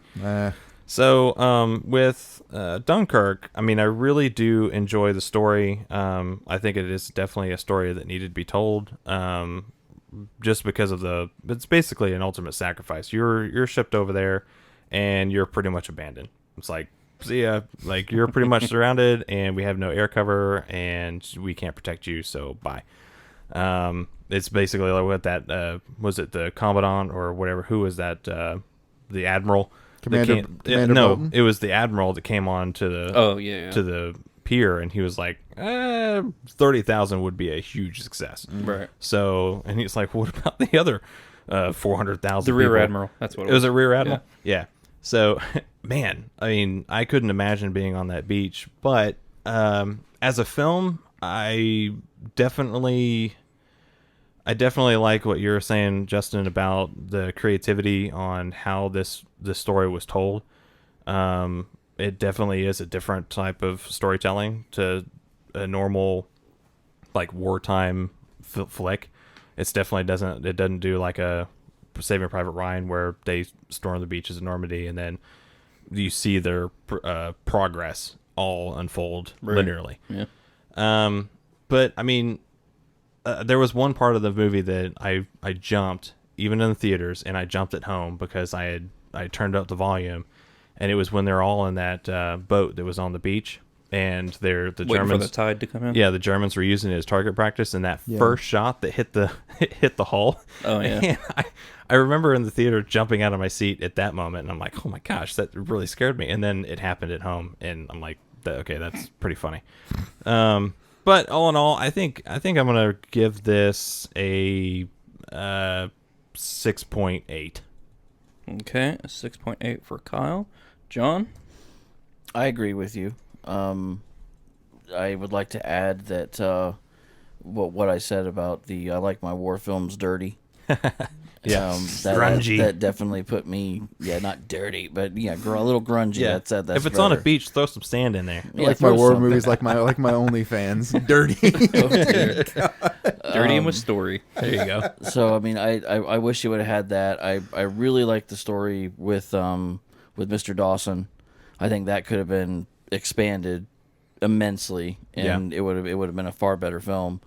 So with Dunkirk, I mean, I really do enjoy the story. I think it is definitely a story that needed to be told. Just because of it's basically an ultimate sacrifice. You're shipped over there, and you're pretty much abandoned. It's like, see ya. Like, you're pretty much surrounded, and we have no air cover, and we can't protect you. So bye. It's basically like what that was it the commandant or whatever? Who was that? The admiral. Commander no, Bolton? it was the admiral that came on to the to the pier, and he was like, 30,000 would be a huge success. Right. So, and he's like, what about the other 400,000? The rear admiral. That's what it was. It was a rear admiral. Yeah. So, man, I mean, I couldn't imagine being on that beach, but as a film, I definitely like what you're saying, Justin, about the creativity on how this story was told. It definitely is a different type of storytelling to a normal, like, wartime flick. It's definitely doesn't do like a Saving Private Ryan where they storm the beaches of Normandy and then you see their progress all unfold linearly. Yeah. But I mean, there was one part of the movie that I jumped, even in the theaters, and I jumped at home because I turned up the volume, and it was when they're all in that boat that was on the beach, and the Waiting Germans for the tide to come in. Yeah, the Germans were using it as target practice, and that first shot that hit the hull. Oh yeah. And I remember in the theater jumping out of my seat at that moment, and I'm like, oh my gosh, that really scared me. And then it happened at home, and I'm like, okay, that's pretty funny. But all in all, I think I'm gonna give this a 6.8. Okay, a 6.8 for Kyle. John? I agree with you. I would like to add that what I said about I like my war films dirty. Yeah. Grungy. That definitely put me, not dirty, but a little grungy. Yeah. That's if it's on a beach, throw some sand in there. Yeah, like my throw war something. movies, like my OnlyFans, dirty. Oh, dear. Dirty and with story. There you go. So I mean, I wish you would have had that. I really like the story with Mr. Dawson. I think that could have been expanded immensely, and it would have been a far better film.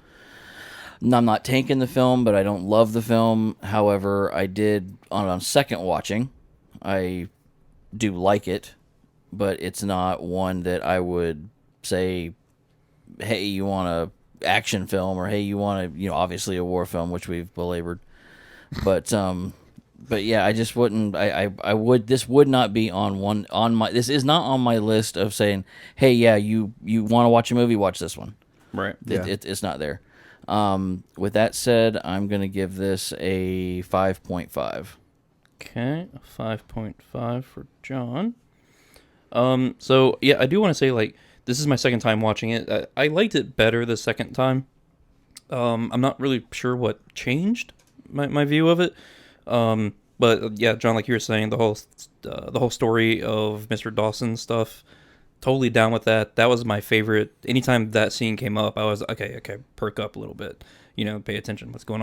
I'm not tanking the film, but I don't love the film. However, I did on second watching, I do like it, but it's not one that I would say, hey, you want a action film, or hey, you want a obviously a war film, which we've belabored. But yeah, I just wouldn't. I would. This would not be on my. This is not on my list of saying, hey, yeah, you want to watch a movie, watch this one. Right. It's not there. With that said, I'm going to give this a 5.5. Okay, a 5.5 for John. So yeah, I do want to say, like, this is my second time watching it. I liked it better the second time. I'm not really sure what changed my view of it. But yeah, John, like you were saying, the whole story of Mr. Dawson stuff, totally down with that. That was my favorite. Anytime that scene came up, I was okay, perk up a little bit, pay attention to what's going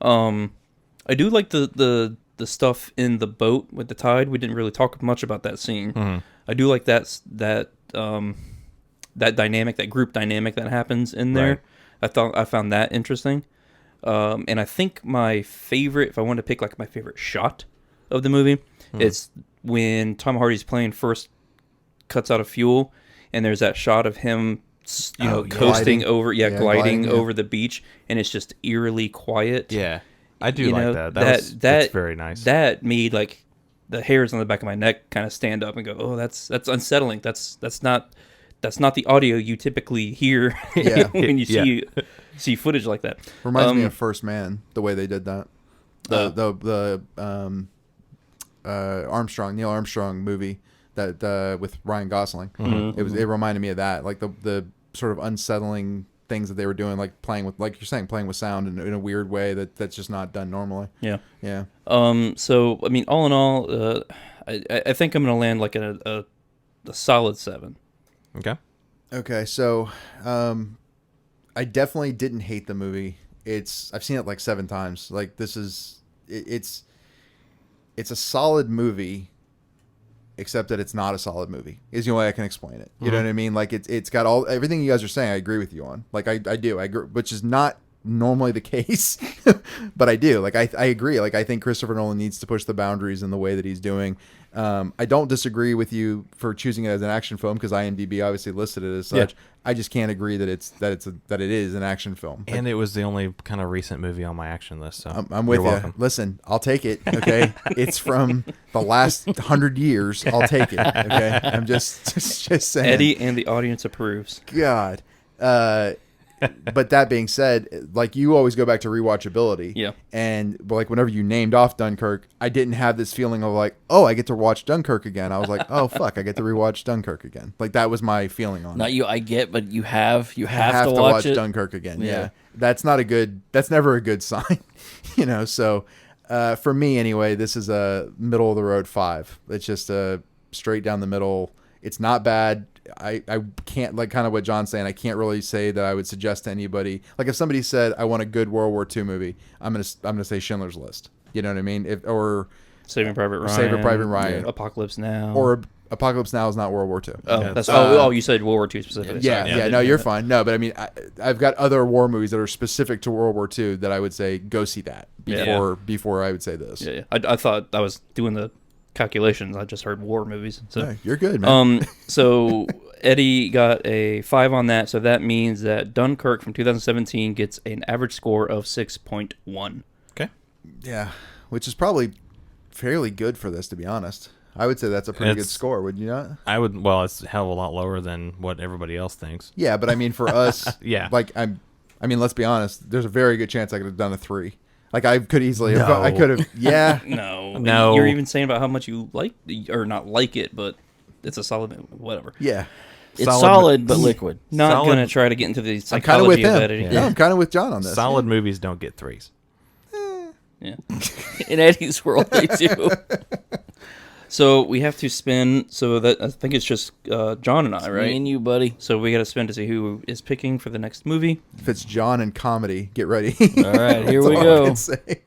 on. I do like the stuff in the boat with the tide. We didn't really talk much about that scene. Mm-hmm. I do like that dynamic, that group dynamic that happens in there. Right. I found that interesting. And I think my favorite, if I wanted to pick like my favorite shot of the movie, it's when Tom Hardy's plane first cuts out of fuel, and there's that shot of him, coasting gliding over the beach, and it's just eerily quiet. Yeah, I do like that. That's very nice. That made like the hairs on the back of my neck kind of stand up and go, oh, that's unsettling. That's not the audio you typically hear when you see footage like that. Reminds me of First Man, the way they did that. The Neil Armstrong movie that with Ryan Gosling. Mm-hmm. It reminded me of that, like the sort of unsettling things that they were doing, like playing with sound in a weird way that's just not done normally. Yeah. So I mean, all in all, I think I'm gonna land like a solid 7. Okay. So, I definitely didn't hate the movie. I've seen it like 7 times. Like it's a solid movie, except that it's not a solid movie. Is the only way I can explain it. You know what I mean? Like it's got everything you guys are saying. I agree with you on. Like I do. I agree, which is not normally the case, but I do. Like I agree. Like I think Christopher Nolan needs to push the boundaries in the way that he's doing. I don't disagree with you for choosing it as an action film, because IMDb obviously listed it as such. Yeah. I just can't agree that it is an action film. And it was the only kind of recent movie on my action list. So I'm with you. Welcome. Listen, I'll take it. Okay, it's from the last 100 years. I'll take it. Okay, I'm just saying. Eddie and the audience approves. God. But that being said, like, you always go back to rewatchability. Yeah. And like whenever you named off Dunkirk, I didn't have this feeling of like, oh, I get to watch Dunkirk again. I was like, oh fuck, I get to rewatch Dunkirk again. Like that was my feeling on it. Not you, I get, but you have to watch it. Dunkirk again. Yeah. That's never a good sign. So for me anyway, this is a middle of the road 5. It's just a straight down the middle. It's not bad. I can't, like kind of what John's saying, I can't really say that I would suggest to anybody. Like if somebody said I want a good World War II movie, I'm gonna say Schindler's List. You know what I mean? Or Saving Private Ryan. Yeah. Apocalypse Now. Or Apocalypse Now is not World War II. Oh, you said World War II specifically. Yeah. No, you're fine. No, but I mean, I've got other war movies that are specific to World War II that I would say go see that before I would say this. Yeah. I thought I was doing the calculations. I just heard war movies. So no, you're good, man. So Eddie got a 5 on that. So that means that Dunkirk from 2017 gets an average score of 6.1. Okay. Yeah, which is probably fairly good for this, to be honest. I would say that's a pretty good score, would you not? I would. Well, it's a hell of a lot lower than what everybody else thinks. Yeah, but I mean, for us, yeah. Like let's be honest. There's a very good chance I could have done a 3. Like I could easily have. I could have. Yeah. No. You're even saying about how much you like, or not like it, but it's a solid. Whatever. Yeah. It's solid but liquid. Not going to try to get into the psychology of Eddie. Yeah, I'm kind of with John on this. Solid movies don't get 3s. Yeah. In Eddie's world, they do. So we have to spin. So that I think it's just John and I, Me right? and you, buddy. So we got to spin to see who is picking for the next movie. If it's John and comedy, get ready. All right, here That's we all I go. can say.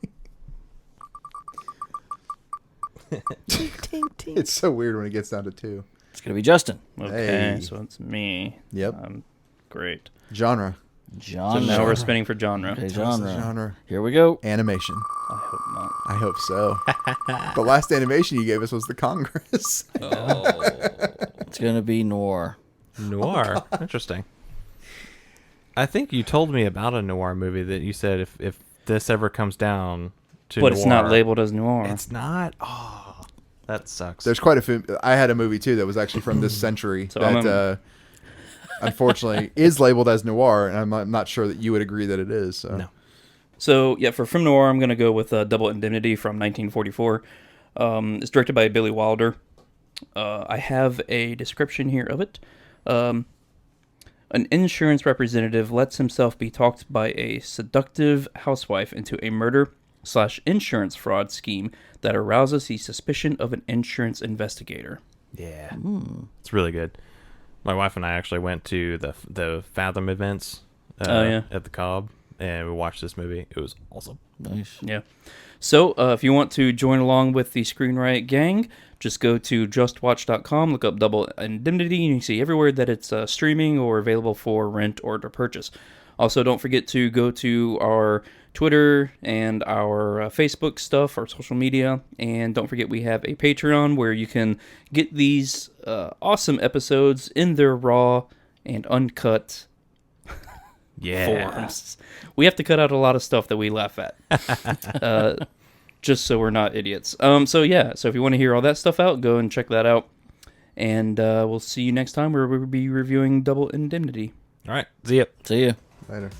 It's so weird when it gets down to 2. It's gonna be Justin. Okay, Hey. so it's me. Yep. Great. Genre. So John. now we're spinning for genre. Okay, What's the genre. genre. Here we go. Animation. I hope not. I hope so. The last animation you gave us was the Congress. Oh. It's gonna be noir. Noir. Interesting. I think you told me about a noir movie that you said if this ever comes down to But noir, it's not labeled as noir. It's not? Oh, that sucks. There's quite a few. I had a movie too that was actually from this century So that unfortunately is labeled as noir, and I'm not sure that you would agree that it is. So. No. So, yeah, for Film Noir, I'm going to go with Double Indemnity from 1944. It's directed by Billy Wilder. I have a description here of it. An insurance representative lets himself be talked by a seductive housewife into a murder/insurance fraud scheme that arouses the suspicion of an insurance investigator. Yeah. It's really good. My wife and I actually went to the Fathom events at the Cobb, and we watched this movie. It was awesome. Nice. Yeah. So, if you want to join along with the Screen Riot gang, just go to justwatch.com, look up Double Indemnity, and you see everywhere that it's streaming or available for rent or to purchase. Also, don't forget to go to our Twitter and our Facebook stuff, our social media, and don't forget we have a Patreon where you can get these awesome episodes in their raw and uncut forms. We have to cut out a lot of stuff that we laugh at. Just so we're not idiots. So if you want to hear all that stuff out, go and check that out. And we'll see you next time where we'll be reviewing Double Indemnity. All right. See ya. See ya. Later.